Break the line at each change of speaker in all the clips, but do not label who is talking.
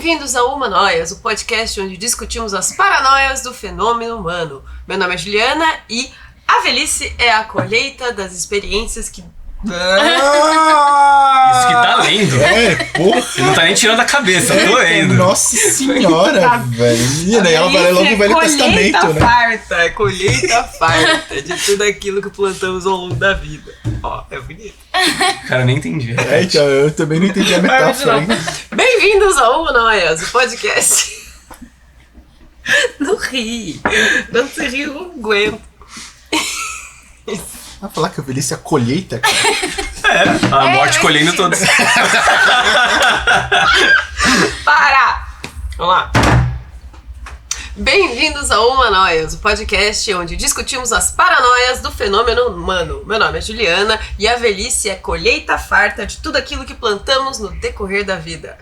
Bem-vindos ao Humanoias, o podcast onde discutimos as paranoias do fenômeno humano. Meu nome é Juliana e a velhice é a colheita das experiências que...
Isso que tá lendo.
Porra.
Não tá nem tirando da cabeça, tô lendo.
Nossa senhora, velho. Menina, ela vai logo o Velho Testamento, né?
É colheita farta de tudo aquilo que plantamos ao longo da vida. Ó, é bonito.
Cara, eu nem entendi.
Então, eu também não entendi a metáfora, hein?
Bem-vindos ao Humanoias, o podcast... Não ri. Não se ri, eu não aguento.
Vai falar que a velhice é a colheita, cara?
A morte colhendo todos.
Para! Vamos lá. Bem-vindos ao Humanoias, o podcast onde discutimos as paranoias do fenômeno humano. Meu nome é Juliana e a velhice é colheita farta de tudo aquilo que plantamos no decorrer da vida.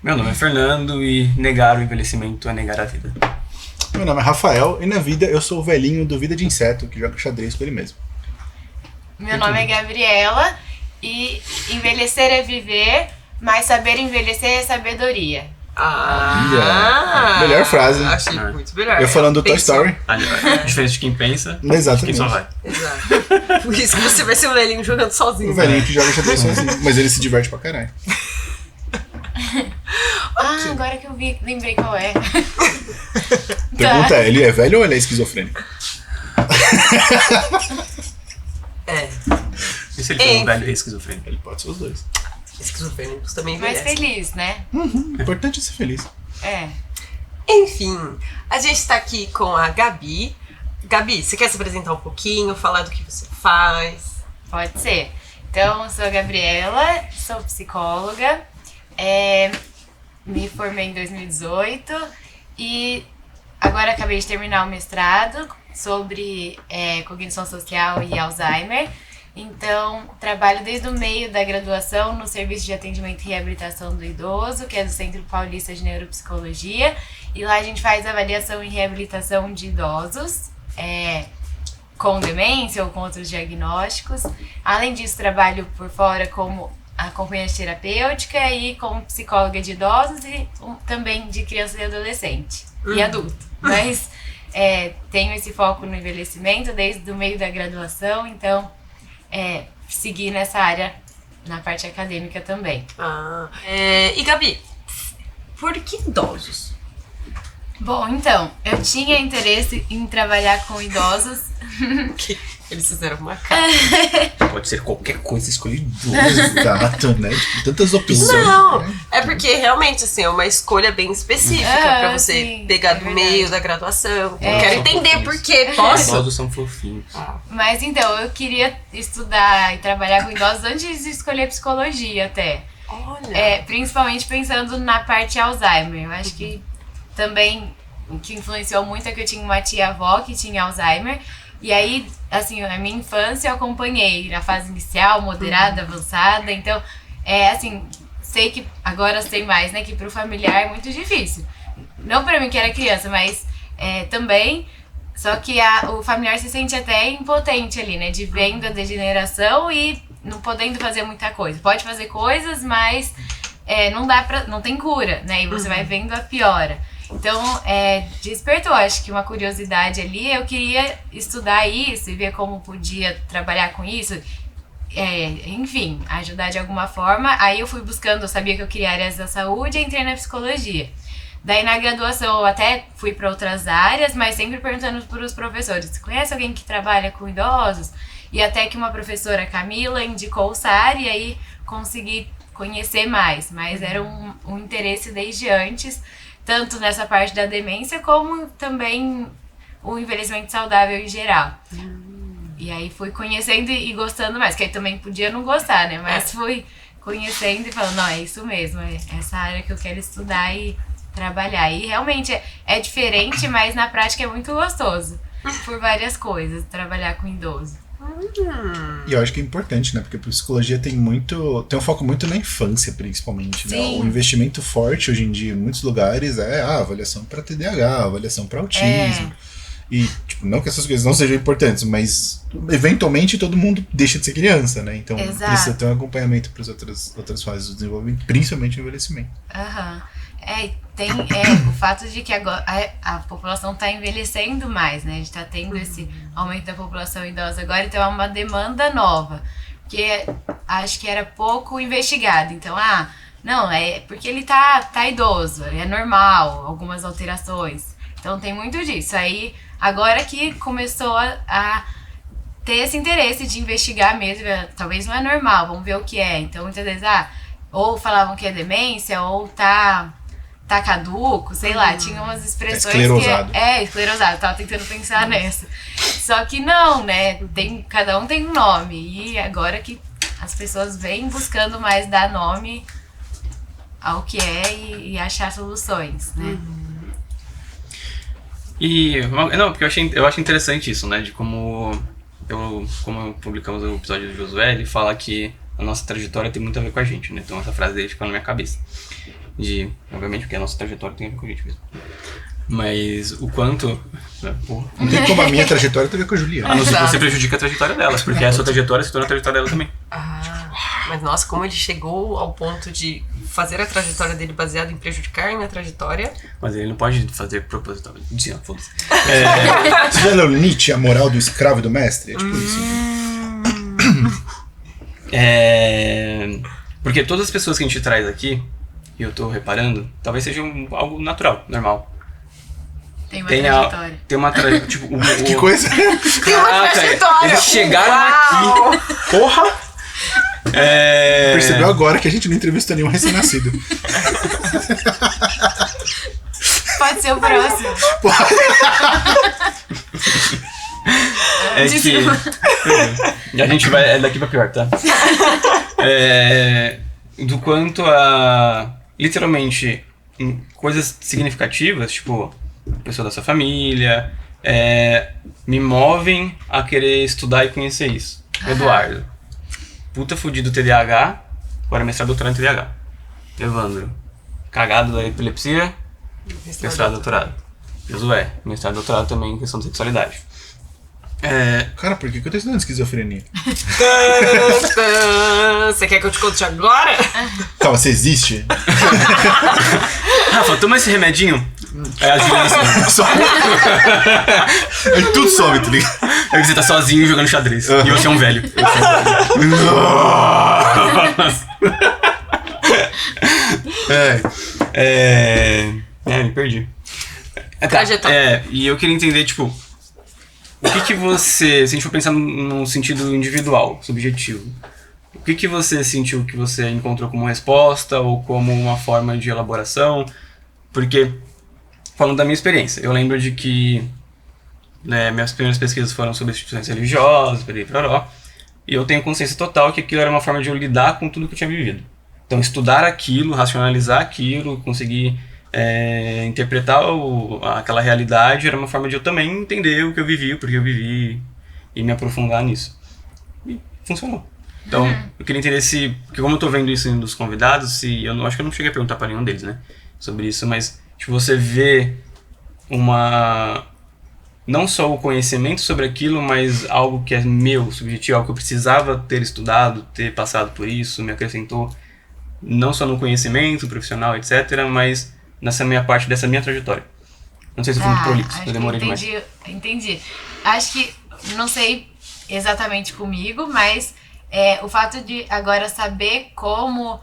Meu nome é Fernando e negar o envelhecimento é negar a vida.
Meu nome é Rafael e na vida eu sou o velhinho do Vida de Inseto que joga xadrez com ele mesmo.
Meu nome é Gabriela e envelhecer é viver, mas saber envelhecer é sabedoria.
Melhor frase.
Achei muito melhor.
Eu falando do Toy Story.
Diferente de quem pensa,
Exatamente.
quem só vai.
Exato. Por isso que você vai ser um velhinho jogando sozinho.
O velhinho que joga xadrez sozinho, mas ele se diverte pra caralho.
Agora que eu vi, lembrei qual é.
Pergunta é, ele é velho ou ele é esquizofrênico?
É.
E se ele for um velho esquizofrênico?
Ele pode ser os dois.
Esquizofrênicos também
Mais
envelhecem.
feliz, né?
O importante é ser feliz.
É.
Enfim, a gente tá aqui com a Gabi. Gabi, você quer se apresentar um pouquinho, falar do que você faz?
Pode ser. Então, eu sou a Gabriela, sou psicóloga, me formei em 2018 e agora acabei de terminar o mestrado sobre cognição social e Alzheimer. Então, trabalho desde o meio da graduação no Serviço de Atendimento e Reabilitação do Idoso, que é do Centro Paulista de Neuropsicologia, e lá a gente faz avaliação e reabilitação de idosos, com demência ou com outros diagnósticos. Além disso, trabalho por fora como acompanhante terapêutica e como psicóloga de idosos e também de criança e adolescente e adulto. Mas tenho esse foco no envelhecimento desde o meio da graduação, então segui nessa área na parte acadêmica também.
E Gabi, por que idosos?
Bom, então, eu tinha interesse em trabalhar com idosos.
Eles fizeram uma cara.
Pode ser qualquer coisa escolhida.
Exato, né? Tipo, tantas opções.
Não,
né?
é porque realmente assim, é uma escolha bem específica pra você
sim,
pegar do
verdade.
meio da graduação. Eu
São
quero entender
fofinhos.
por quê. Posso?
Idosos são fofinhos.
Mas então, eu queria estudar e trabalhar com idosos antes de escolher psicologia até.
Olha.
Principalmente pensando na parte Alzheimer. Eu acho que também o que influenciou muito é que eu tinha uma tia-avó que tinha Alzheimer. E aí, assim, a minha infância eu acompanhei na fase inicial, moderada, avançada. Então, assim, sei que agora sei mais, né? Que pro familiar é muito difícil. Não pra mim que era criança, mas também. Só que o familiar se sente até impotente ali, né? De vendo a degeneração e não podendo fazer muita coisa. Pode fazer coisas, mas não tem cura, né? E você vai vendo a piora. Então, despertou, acho que uma curiosidade ali. Eu queria estudar isso e ver como podia trabalhar com isso. Enfim, ajudar de alguma forma. Aí eu fui buscando, eu sabia que eu queria áreas da saúde e entrei na psicologia. Daí na graduação eu até fui para outras áreas, mas sempre perguntando para os professores: você conhece alguém que trabalha com idosos? E até que uma professora, Camila, indicou o SAR e aí consegui conhecer mais. Mas era um interesse desde antes, tanto nessa parte da demência como também o envelhecimento saudável em geral. E aí fui conhecendo e gostando mais, que aí também podia não gostar, né? Mas fui conhecendo e falando: não, é isso mesmo, é essa área que eu quero estudar e trabalhar. E realmente é diferente, mas na prática é muito gostoso, por várias coisas, trabalhar com idoso.
E eu acho que é importante, né? Porque a psicologia tem um foco muito na infância, principalmente, né?
Sim.
O investimento forte hoje em dia, em muitos lugares, é avaliação para TDAH, avaliação para autismo. E, tipo, não que essas coisas não sejam importantes, mas eventualmente todo mundo deixa de ser criança, né? Então
Exato.
precisa ter um acompanhamento para as outras fases do desenvolvimento, principalmente o envelhecimento.
Aham. Tem o fato de que agora a população está envelhecendo mais, né? A gente está tendo esse aumento da população idosa agora, então é uma demanda nova. Porque acho que era pouco investigado. Então, não, é porque ele tá idoso, é normal, algumas alterações. Então tem muito disso. Aí, agora que começou a ter esse interesse de investigar mesmo, talvez não é normal, vamos ver o que é. Então, muitas vezes, ou falavam que é demência, ou tá caduco, sei lá, tinha umas expressões
esclerosado.
Esclerosado, tava tentando pensar nessa. Só que não, né, cada um tem um nome, e agora que as pessoas vêm buscando mais dar nome ao que é e achar soluções, né.
Porque eu acho interessante isso, né, de como publicamos o episódio do Josué, ele fala que a nossa trajetória tem muito a ver com a gente, né, então essa frase dele ficou na minha cabeça. Obviamente, porque a nossa trajetória tem a ver com a gente mesmo. Mas o quanto...
Não tem como a minha trajetória ter a ver com a Juliana.
A não ser que você prejudica a trajetória delas, porque a sua trajetória se torna a trajetória dela também.
Mas nossa, como ele chegou ao ponto de fazer a trajetória dele baseada em prejudicar a minha trajetória.
Mas ele não pode fazer propositalmente. Sim, foda-se.
Você já leu Nietzsche, A Moral do Escravo e do Mestre? É tipo isso.
Porque todas as pessoas que a gente traz aqui, e eu tô reparando, talvez seja algo natural, normal.
Tem uma trajetória.
Tem uma trajetória. Tipo,
Que coisa?
Tem uma trajetória!
Eles chegaram
Uau!
aqui. Porra!
Percebeu agora que a gente não entrevistou nenhum recém-nascido.
Pode ser o próximo.
A gente vai daqui pra pior, tá? Do quanto literalmente, coisas significativas, tipo, pessoa da sua família, me movem a querer estudar e conhecer isso. Eduardo, puta fudido TDAH, agora mestrado doutorado em TDAH. Evandro, cagado da epilepsia, mestrado doutorado. Josué, mestrado doutorado também em questão de sexualidade.
Cara, por que eu tô estudando esquizofrenia?
Você quer que eu te conte agora?
Calma, você existe?
Rafa, toma esse remedinho. A Juliana
Aí tudo some, tá ligado?
É que você tá sozinho jogando xadrez. E você é um velho. Me perdi. E eu queria entender, tipo, o que você, se a gente for pensar num sentido individual, subjetivo, o que você sentiu que você encontrou como resposta ou como uma forma de elaboração? Porque, falando da minha experiência, eu lembro de que minhas primeiras pesquisas foram sobre instituições religiosas, e eu tenho consciência total que aquilo era uma forma de eu lidar com tudo que eu tinha vivido. Então, estudar aquilo, racionalizar aquilo, conseguir interpretar aquela realidade era uma forma de eu também entender o que eu vivi, o porquê eu vivi e me aprofundar nisso. E funcionou. Então, eu queria entender porque como eu tô vendo isso dos convidados, eu acho que eu não cheguei a perguntar pra nenhum deles, né, sobre isso, mas tipo, você vê não só o conhecimento sobre aquilo, mas algo que é meu, subjetivo, algo que eu precisava ter estudado, ter passado por isso, me acrescentou, não só no conhecimento profissional, etc., mas nessa minha parte, dessa minha trajetória. Não sei se eu fui muito prolixo, eu demorei demais.
Entendi. Acho que, não sei exatamente comigo, mas o fato de agora saber como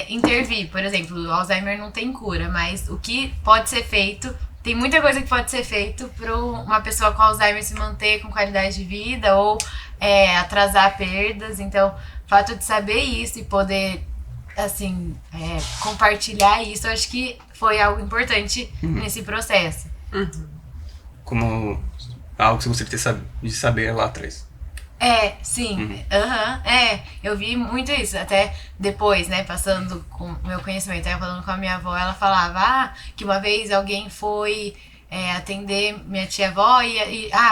intervir, por exemplo, o Alzheimer não tem cura, mas o que pode ser feito, tem muita coisa que pode ser feito para uma pessoa com Alzheimer se manter com qualidade de vida ou atrasar perdas. Então, o fato de saber isso e poder assim, compartilhar isso, eu acho que foi algo importante nesse processo.
Como algo que você gostaria de saber lá atrás.
Sim. Eu vi muito isso, até depois, né, passando com o meu conhecimento, aí falando com a minha avó, ela falava, que uma vez alguém foi atender minha tia-avó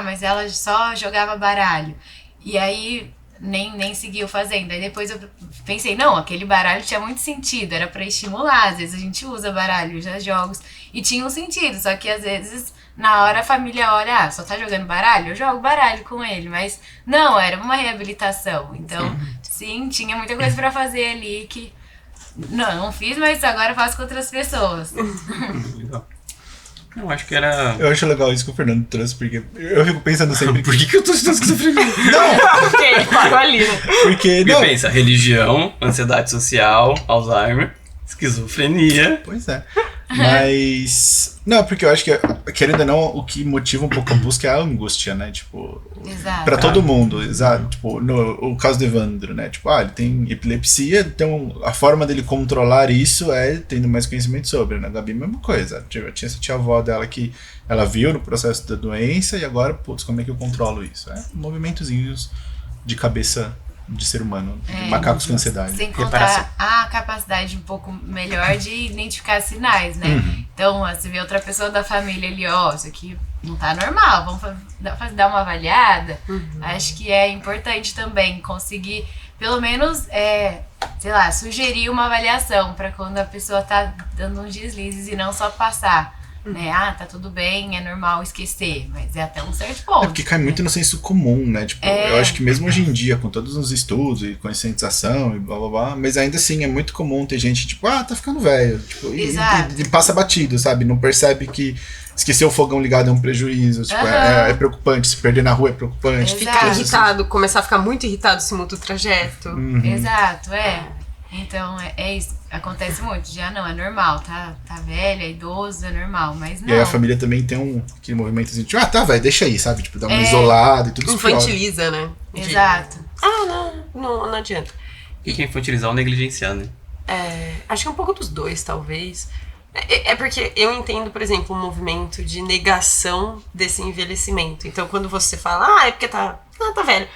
mas ela só jogava baralho. E aí nem seguiu fazendo. Aí depois eu pensei, não, aquele baralho tinha muito sentido, era pra estimular, às vezes a gente usa baralho, usa jogos, e tinha um sentido, só que às vezes na hora a família olha, só tá jogando baralho? Eu jogo baralho com ele, mas não, era uma reabilitação. Então, sim, tinha muita coisa pra fazer ali que não fiz, mas agora eu faço com outras pessoas.
Legal. Eu acho que era...
Eu acho legal isso que o Fernando trouxe, porque eu fico pensando sempre...
Por que eu tô estudando esquizofrenia?
Não!
Porque ele parou ali, né?
Porque...
Porque
Não.
pensa, religião, ansiedade social, Alzheimer, esquizofrenia...
Pois é. Mas... Não, porque eu acho que, querendo ou não, o que motiva um pouco a busca é a angústia, né? Tipo...
Exato.
Pra todo mundo, exato. Tipo, o caso do Evandro, né? Tipo, ele tem epilepsia, então a forma dele controlar isso é tendo mais conhecimento sobre, né? A Gabi, mesma coisa. Tinha essa tia-avó dela que ela viu no processo da doença e agora, putz, como é que eu controlo isso? Movimentozinhos de cabeça de ser humano, de macacos com ansiedade.
Sem contar a capacidade um pouco melhor de identificar sinais, né? Então, você vê outra pessoa da família ali, isso aqui não tá normal, vamos dar uma avaliada. Acho que é importante também conseguir, pelo menos, sei lá, sugerir uma avaliação para quando a pessoa tá dando uns deslizes e não só passar. Né? Tá tudo bem, é normal esquecer, mas é até um certo ponto.
Porque cai muito no senso comum, né? Tipo, eu acho que mesmo hoje em dia, com todos os estudos e conscientização e blá blá blá, mas ainda assim é muito comum ter gente, tipo, tá ficando velho, tipo, e passa batido, sabe? Não percebe que esquecer o fogão ligado é um prejuízo, tipo, é preocupante, se perder na rua é preocupante.
Ficar irritado, começar a ficar muito irritado se muda o trajeto.
Exato, Então, é isso. Acontece muito. Já não, é normal. Tá velha, idoso, é normal. Mas não.
E aí a família também tem aquele movimento assim, tipo, tá, velho, deixa aí, sabe? Tipo, dá uma isolada e tudo isso.
Infantiliza, né?
Exato.
Não adianta.
E quem infantilizar ou negligenciar, né?
Acho que é um pouco dos dois, talvez. É porque eu entendo, por exemplo, um movimento de negação desse envelhecimento. Então, quando você fala, é porque tá velho.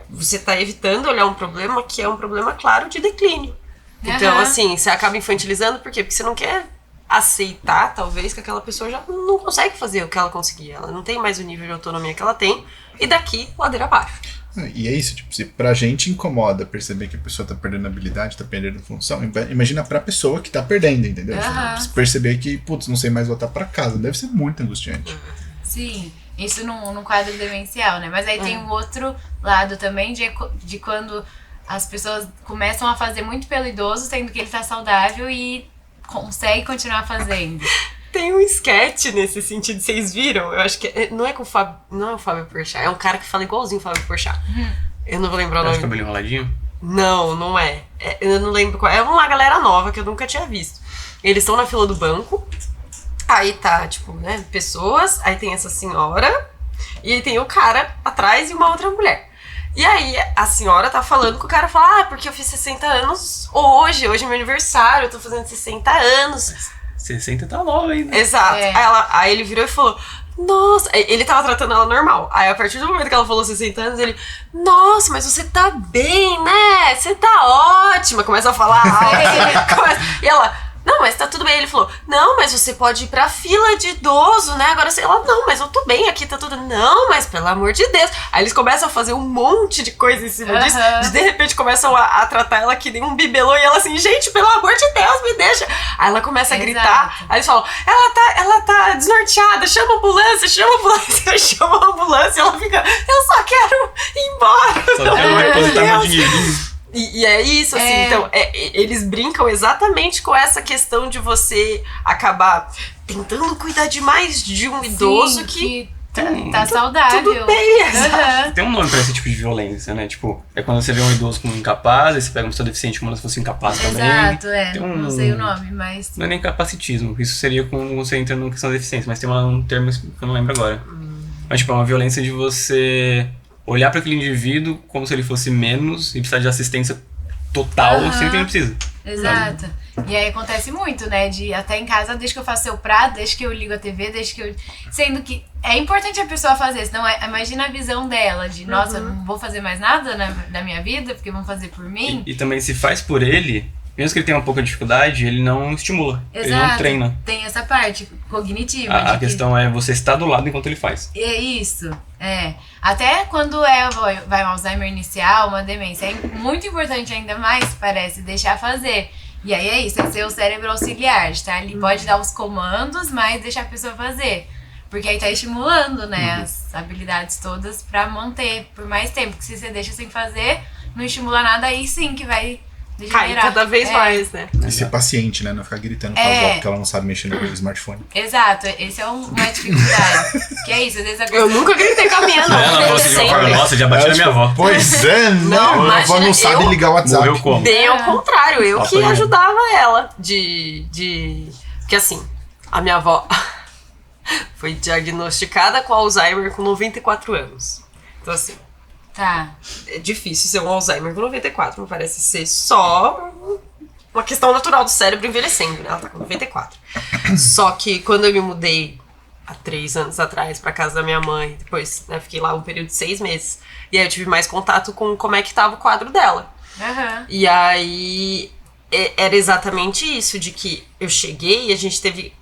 Você tá evitando olhar um problema que é um problema claro de declínio. Então, assim, você acaba infantilizando, por quê? Porque você não quer aceitar, talvez, que aquela pessoa já não consegue fazer o que ela conseguia. Ela não tem mais o nível de autonomia que ela tem, e daqui, ladeira abaixo.
E é isso, tipo, se pra gente incomoda perceber que a pessoa tá perdendo habilidade, tá perdendo função, imagina pra pessoa que tá perdendo, entendeu? Perceber que, putz, não sei mais voltar pra casa, deve ser muito angustiante.
Sim. Isso num quadro demencial, né? Mas aí tem o outro lado também de quando as pessoas começam a fazer muito pelo idoso, sendo que ele tá saudável e consegue continuar fazendo.
Tem um sketch nesse sentido, vocês viram? Eu acho que não é o Fábio Porchat, é um cara que fala igualzinho o Fábio Porchat. Eu não vou lembrar o nome.
Acho que cabelo enroladinho?
Não é. Eu não lembro qual. É uma galera nova que eu nunca tinha visto. Eles estão na fila do banco. Aí tá, tipo, né, pessoas, aí tem essa senhora, e aí tem o cara atrás e uma outra mulher. E aí a senhora tá falando que o cara fala, porque eu fiz 60 anos hoje é meu aniversário, eu tô fazendo 60 anos.
60 tá nova ainda.
Exato. Aí ele virou e falou, nossa, ele tava tratando ela normal. Aí a partir do momento que ela falou 60 anos, ele, nossa, mas você tá bem, né? Você tá ótima. Começa a falar e ela... Não, mas tá tudo bem. Ele falou, não, mas você pode ir pra fila de idoso, né? Agora ela, não, mas eu tô bem aqui, tá tudo... Não, mas pelo amor de Deus. Aí eles começam a fazer um monte de coisa em cima disso. De repente começam a tratar ela que nem um bibelô. E ela assim, gente, pelo amor de Deus, me deixa. Aí ela começa a gritar. Aí eles falam, ela tá desnorteada, chama a ambulância. Chama a ambulância. Ela fica, eu só quero ir embora.
Só quero depositar meu dinheirinho.
E é isso, assim, então, eles brincam exatamente com essa questão de você acabar tentando cuidar demais de um idoso que
tá saudável.
Tudo bem,
Tem um nome pra esse tipo de violência, né? Tipo, é quando você vê um idoso como incapaz, aí você pega uma pessoa deficiente como se fosse incapaz também.
Exato, não sei o nome, mas...
Não é nem capacitismo, isso seria quando você entra numa questão de deficiência, mas tem um termo que eu não lembro agora. Mas, tipo, é uma violência de você... olhar para aquele indivíduo como se ele fosse menos e precisar de assistência total, sem que ele precisa.
Exato. E aí acontece muito, né? De até em casa, desde que eu faço seu prato, desde que eu ligo a TV, desde que eu... Sendo que é importante a pessoa fazer, senão imagina a visão dela de, nossa, não vou fazer mais nada na minha vida, porque vão fazer por mim.
E também se faz por ele, mesmo que ele tenha uma pouca dificuldade, ele não estimula.
Exato.
Ele não treina.
Tem essa parte cognitiva.
A questão é você estar do lado enquanto ele faz.
É isso, Até quando vai um Alzheimer inicial, uma demência, é muito importante ainda mais, parece, deixar fazer. E aí é isso, é ser o cérebro auxiliar, tá? Ele pode dar os comandos, mas deixar a pessoa fazer. Porque aí tá estimulando, né, as habilidades todas pra manter por mais tempo. Porque se você deixa sem fazer, não estimula nada, aí sim que vai
cai
degenerar.
cada vez mais, né?
E ser paciente, né? Não ficar gritando com a avó porque ela não sabe mexer no smartphone.
Exato, esse é uma dificuldade. Que é isso, às vezes a
Eu nunca gritei com a minha, não.
Ela falou assim de uma forma,
Sempre.
nossa, já bati na minha avó.
Pois é,
Não,
não. A avó não
imagina,
sabe
eu-
ligar o WhatsApp.
Morreu como?
Bem ao contrário, eu que
Apanhando.
ajudava ela Porque assim, a minha avó foi diagnosticada com Alzheimer com 94 anos. Então assim,
Tá.
é difícil ser um Alzheimer com 94, não parece ser só uma questão natural do cérebro envelhecendo, né? Ela tá com 94. Só que quando eu me mudei há 3 anos atrás pra casa da minha mãe, depois, né, fiquei lá um período de 6 meses, e aí eu tive mais contato com como é que tava o quadro dela.
Aham.
E aí era exatamente isso, de que eu cheguei e a gente teve.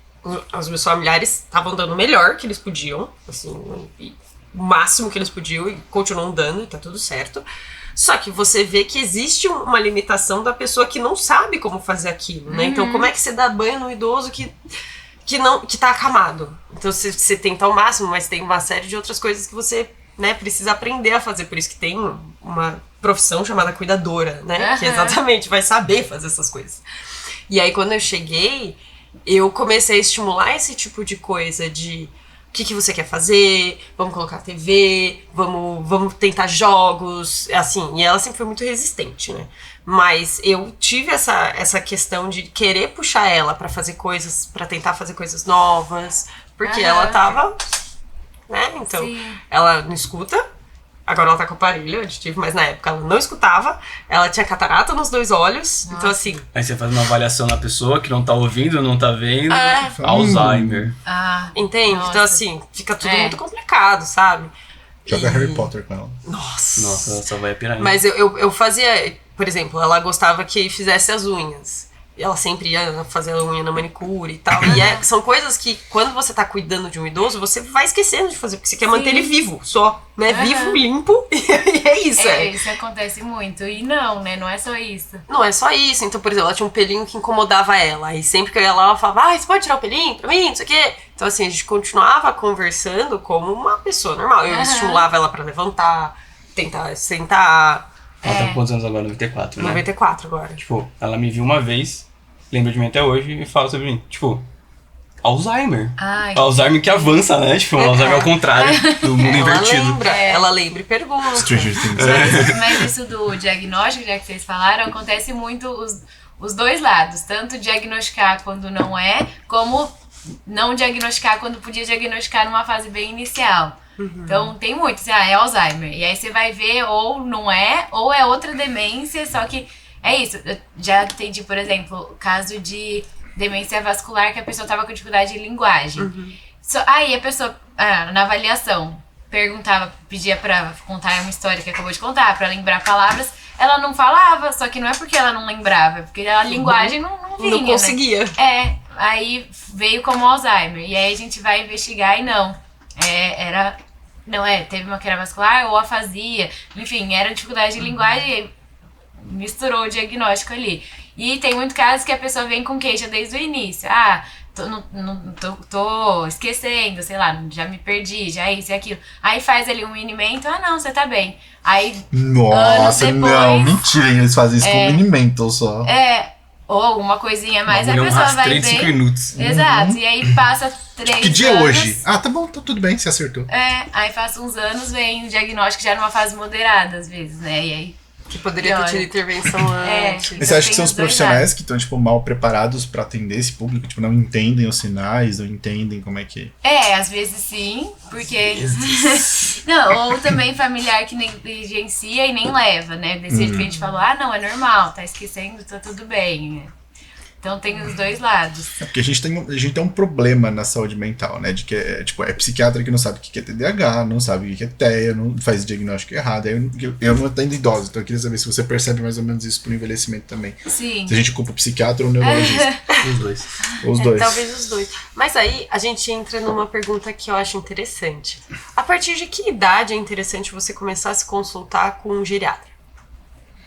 Os meus familiares estavam dando o melhor que eles podiam, assim, e o máximo que eles podiam, e continuam dando, e tá tudo certo. Só que você vê que existe uma limitação da pessoa que não sabe como fazer aquilo, né? Então, como é que você dá banho no idoso que tá acamado? Então, você tenta ao máximo, mas tem uma série de outras coisas que você, né, precisa aprender a fazer. Por isso que tem uma profissão chamada cuidadora, né? Que exatamente vai saber fazer essas coisas. E aí, quando eu cheguei, eu comecei a estimular esse tipo de coisa de o que você quer fazer, vamos colocar TV, vamos tentar jogos, assim, e ela sempre foi muito resistente, né? Mas eu tive essa questão de querer puxar ela pra fazer coisas, pra tentar fazer coisas novas, porque ela tava, né? Então,
Sim.
ela não escuta. Agora ela tá com aparelho aditivo, mas na época ela não escutava. Ela tinha catarata nos 2 olhos. Então, assim.
Aí você faz uma avaliação na pessoa que não tá ouvindo, não tá vendo.
É.
Alzheimer.
Ah,
Entende?
Nossa.
Então, assim, fica tudo
É.
muito complicado, sabe?
Joga Harry Potter com ela.
Nossa.
Nossa, ela só vai pirar.
Mas eu fazia. Por exemplo, ela gostava que fizesse as unhas. E ela sempre ia fazer a unha na manicure e tal. E são coisas que, quando você tá cuidando de um idoso, você vai esquecendo de fazer, porque você quer manter ele vivo só, né? Vivo, limpo, e é isso.
isso acontece muito. E não, né? Não é só isso.
Não é só isso. Então, por exemplo, ela tinha um pelinho que incomodava ela. E sempre que eu ia lá, ela falava, você pode tirar o pelinho pra mim? Não sei o quê. Então, assim, a gente continuava conversando como uma pessoa normal. Eu estimulava ela pra levantar, tentar sentar.
Ela tá com quantos anos agora? 94, né?
94 agora.
Tipo, ela me viu uma vez, lembra de mim até hoje e fala sobre mim. Tipo, Alzheimer.
Ai.
Alzheimer que avança, né? Tipo, Alzheimer ao contrário do mundo invertido.
Ela lembra e pergunta.
Stranger Things.
Mas isso do diagnóstico, já que vocês falaram, acontece muito os dois lados. Tanto diagnosticar quando não é, como não diagnosticar quando podia diagnosticar numa fase bem inicial. Então tem muito, assim, é Alzheimer. E aí você vai ver ou não é, ou é outra demência, só que é isso. Eu já atendi, por exemplo, o caso de demência vascular que a pessoa tava com dificuldade de linguagem. Aí a pessoa, na avaliação, pedia pra contar uma história que acabou de contar, pra lembrar palavras. Ela não falava, só que não é porque ela não lembrava, é porque a linguagem não vinha,
Não conseguia.
né? Aí veio como Alzheimer. E aí a gente vai investigar e não. Teve uma que era vascular ou afasia. Enfim, era dificuldade de linguagem e misturou o diagnóstico ali. E tem muito casos que a pessoa vem com queixa desde o início. Tô esquecendo, sei lá, já me perdi, já isso e aquilo. Aí faz ali um minimento, não, você tá bem. Aí,
Nossa,
anos depois,
não, mentira, eles fazem isso com Minimental só.
ou uma coisinha a mais, a
Bagulho é um
pessoa vai
rastreio de 5
bem.
minutos.
Exato, e aí passa 3
Que dia é
anos,
hoje? Tá bom, tá tudo bem, você acertou.
Aí passa uns anos, vem o diagnóstico já numa fase moderada, às vezes, né? E aí.
Que poderia ter tido intervenção antes.
Mas você acha que
tem
são os
os dois
profissionais
lados.
que estão, tipo, mal preparados pra atender esse público? Tipo, não entendem os sinais, não entendem como é que...
Às vezes sim, porque... Não, ou também familiar que negligencia e nem leva, né? Desse jeito que a gente falou, não, é normal, tá esquecendo, tá tudo bem. Então tem os dois lados.
É porque a gente tem um problema na saúde mental, né? De que é psiquiatra que não sabe o que é TDAH, não sabe o que é TEA, não faz diagnóstico errado. Eu não atendo idosos, então eu queria saber se você percebe mais ou menos isso pro envelhecimento também.
Sim.
Se a gente culpa o psiquiatra ou o neurologista.
Os dois.
Ou os dois.
Talvez os dois. Mas aí a gente entra numa pergunta que eu acho interessante. A partir de que idade é interessante você começar a se consultar com um geriatra?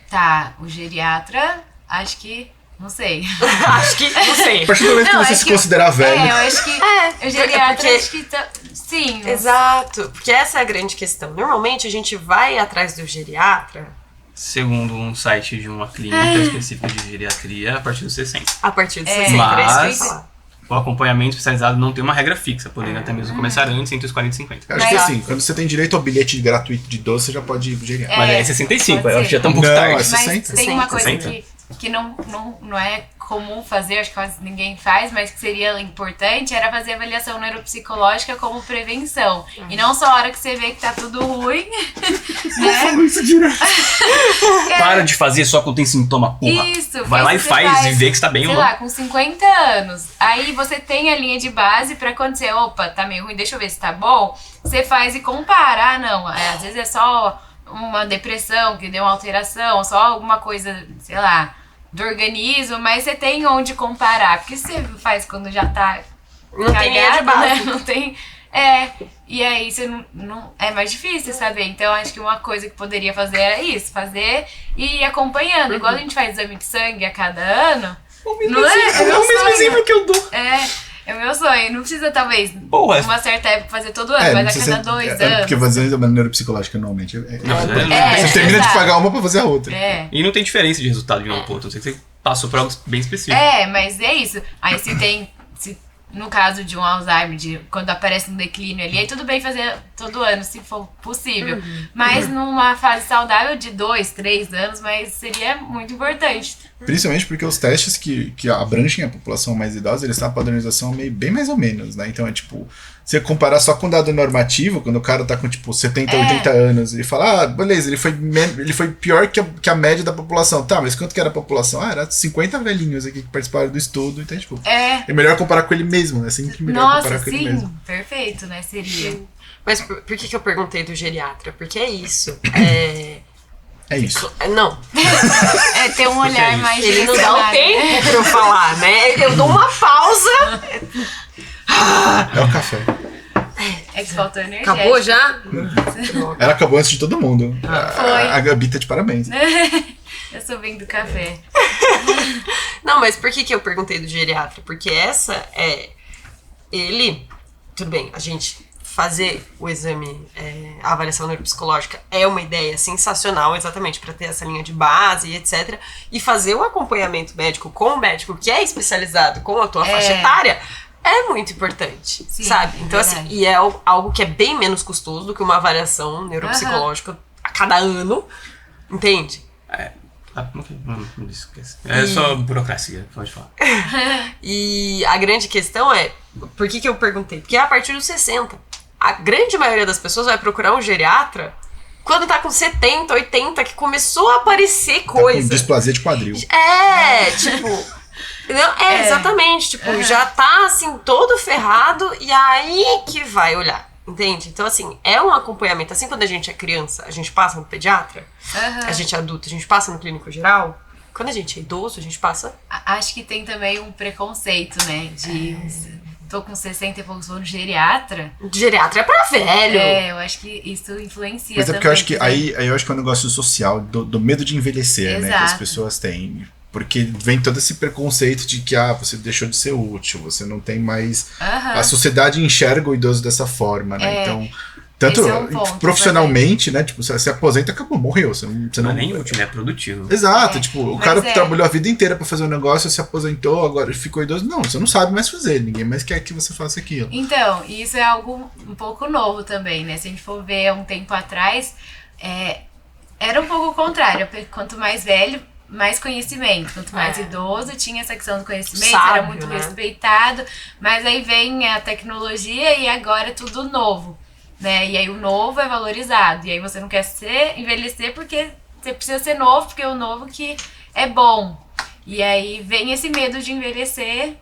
Tá, o geriatra, acho que... Não sei.
Acho que, não sei.
A partir do momento que
Não,
você
acho
se
que
considerar velho.
eu acho que o geriatra
porque-
acho que Sim.
Exato, porque essa é a grande questão. Normalmente a gente vai atrás do geriatra...
Segundo um site de uma clínica específica de geriatria, a partir dos 60.
A partir dos 60,
mas o acompanhamento especializado não tem uma regra fixa, podendo até mesmo começar antes, entre os 40 e 50.
Eu acho que assim, quando você tem direito ao bilhete gratuito de idoso, você já pode ir pro geriatra.
Mas é 65,
pode
eu acho que já tá um pouco
Não,
tarde.
é
Mas
60?
tem uma coisa
60?
que não é comum fazer, acho que quase ninguém faz, mas que seria importante, era fazer avaliação neuropsicológica como prevenção. E não só a hora que você vê que tá tudo ruim, né?
Isso direto.
Para de fazer só quando tem sintoma, porra.
Isso,
Vai lá e
você
faz e vê que você tá bem ou
sei
não.
lá, com 50 anos. Aí você tem a linha de base pra quando você, opa, tá meio ruim, deixa eu ver se tá bom. Você faz e compara. Ah, não, às vezes é só uma depressão que deu uma alteração, só alguma coisa, sei lá, do organismo, mas você tem onde comparar. Porque você faz quando já tá
Não tem linha de
cagado,
base.
né? Não tem... e aí você não é mais difícil saber. Então acho que uma coisa que poderia fazer era isso, fazer e ir acompanhando. Igual a gente faz exame de sangue a cada ano. Não é? É meu
o mesmo
sonho.
exemplo que eu dou.
É o meu sonho. Não precisa, talvez,
Porra.
uma certa época fazer todo ano, mas a cada 2 anos.
Porque fazer uma neuropsicológica normalmente.
Não,
Você termina de pagar uma pra fazer a outra.
E não tem diferença de resultado de um pro outro, não sei que você passou por algo bem específico.
Mas é isso. Aí no caso de um Alzheimer, quando aparece um declínio ali, aí tudo bem fazer todo ano, se for possível. Mas numa fase saudável de 2, 3 anos, mas seria muito importante.
Principalmente porque os testes que abrangem a população mais idosa, eles têm uma padronização bem mais ou menos, né? Então é tipo, você comparar só com dado normativo, quando o cara tá com tipo 70, 80 anos, e fala, ah, beleza, ele foi pior que a média da população. Tá, mas quanto que era a população? Ah, era 50 velhinhos aqui que participaram do estudo, então tipo, é melhor comparar com ele mesmo, né? Sempre melhor comparar com ele mesmo.
Perfeito, né? Seria.
Mas por que eu perguntei do geriatra? Porque é isso.
É isso.
Não.
Ter um olhar mais
Ele não dá o
direcionado,
tempo pra eu falar, né? Eu dou uma pausa.
É o café.
É que faltou energia.
Acabou já?
Ela acabou antes de todo mundo.
Foi.
A Gabi tá de parabéns.
Eu sou bem do café.
Não, mas por que eu perguntei do geriatra? Porque tudo bem, a gente fazer o exame, a avaliação neuropsicológica é uma ideia sensacional, exatamente, para ter essa linha de base e etc. E fazer o acompanhamento médico com o médico que é especializado com a tua faixa etária é muito importante,
sim,
sabe? Então, assim, e é algo que é bem menos custoso do que uma avaliação neuropsicológica a cada ano, entende?
Não esquece. É só burocracia, pode falar.
E a grande questão é, por que eu perguntei? Porque é a partir dos 60. A grande maioria das pessoas vai procurar um geriatra quando tá com 70, 80, que começou a aparecer coisa.
Com displasia de quadril.
Exatamente, tipo, já tá assim, todo ferrado e aí que vai olhar, entende? Então, assim, é um acompanhamento. Assim, quando a gente é criança, a gente passa no pediatra, a gente é adulto, a gente passa no clínico geral. Quando a gente é idoso, a gente passa...
Acho que tem também um preconceito, né, tô com 60 e poucos, vou no geriatra.
Geriatra é pra velho.
Eu acho que isso influencia.
Mas é porque
também,
eu acho que aí eu acho que é um negócio social, do medo de envelhecer, né? Que as pessoas têm. Porque vem todo esse preconceito de que você deixou de ser útil, você não tem mais... A sociedade enxerga o idoso dessa forma, né? Então, tanto profissionalmente, né? Tipo, você se aposenta, acabou, morreu. Você
não é nem útil, é produtivo.
Exato, tipo, o cara trabalhou a vida inteira pra fazer um negócio, se aposentou, agora ficou idoso. Não, você não sabe mais fazer, ninguém mais quer que você faça aquilo.
Então, isso é algo um pouco novo também, né? Se a gente for ver um tempo atrás, era um pouco o contrário. Quanto mais velho, mais conhecimento. Quanto mais idoso, tinha essa questão do conhecimento,
sábio,
era muito
né?
respeitado. Mas aí vem a tecnologia e agora é tudo novo, né? E aí o novo é valorizado. E aí você não quer envelhecer porque você precisa ser novo, porque é o novo que é bom. E aí vem esse medo de envelhecer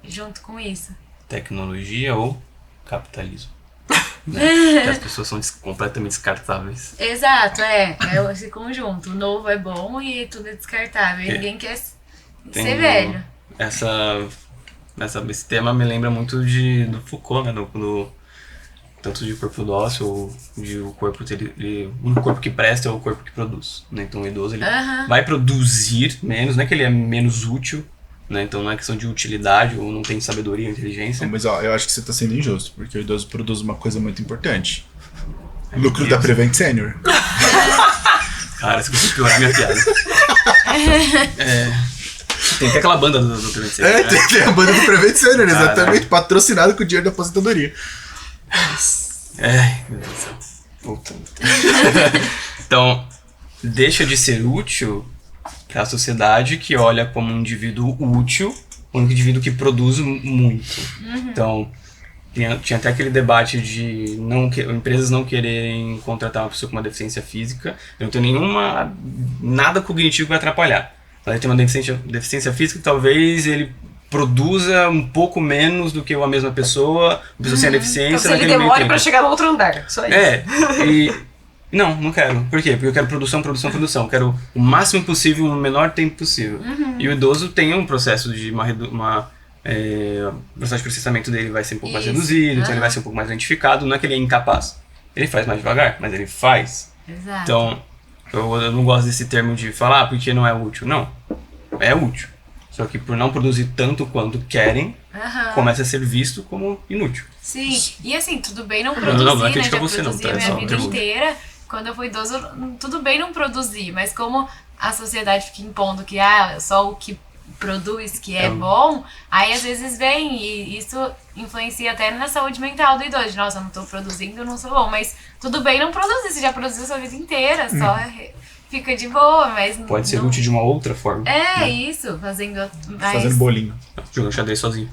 junto com isso.
Tecnologia ou capitalismo? Né? Que as pessoas são completamente descartáveis.
Exato, é esse conjunto. O novo é bom e tudo é descartável. E ninguém quer ser velho.
Esse tema me lembra muito do Foucault, né? Tanto de corpo dócil ou de o corpo um corpo que presta é o corpo que produz, né? Então o idoso ele vai produzir menos, não é que ele é menos útil, né? Então não é questão de utilidade ou não tem sabedoria ou inteligência.
Mas eu acho que você tá sendo injusto, porque o idoso produz uma coisa muito importante. Lucro da Prevent Senior.
Cara, você conseguiu piorar minha piada. Tem até aquela banda do Prevent Senior. Né?
Tem a banda do Prevent Senior, exatamente, patrocinado com o dinheiro da aposentadoria.
Meu Deus do céu. Voltando. Então, deixa de ser útil para a sociedade que olha como um indivíduo útil, um indivíduo que produz muito. Então, tinha até aquele debate de empresas não quererem contratar uma pessoa com uma deficiência física. Eu não tenho nada cognitivo que vai atrapalhar. Ele tem uma deficiência física, talvez ele produza um pouco menos do que a mesma pessoa sem a deficiência.
Então, se ele demora pra chegar no outro andar, só isso.
Não quero. Por quê? Porque eu quero produção. Eu quero o máximo possível, o menor tempo possível. E o idoso tem um processo de o processo de processamento dele vai ser um pouco mais reduzido, então ele vai ser um pouco mais lentificado. Não é que ele é incapaz. Ele faz mais devagar, mas ele faz.
Exato.
Então, eu não gosto desse termo de falar porque não é útil. Não, é útil. Só que por não produzir tanto quanto querem, começa a ser visto como inútil.
Sim, e assim, tudo bem não produzir,
não é
né?
crítica
Já
a você, não,
produzi
tá?
a minha
Só
vida
pergunta.
inteira. Quando eu fui idoso, tudo bem não produzir, mas como a sociedade fica impondo que só o que produz que é bom, aí às vezes vem e isso influencia até na saúde mental do idoso. Nossa, eu não tô produzindo, eu não sou bom, mas tudo bem não produzir, você já produziu a sua vida inteira, só fica de boa, mas...
Pode ser útil de uma outra forma.
Isso, fazendo mais...
Fazendo bolinho.
Jogando xadrez sozinho.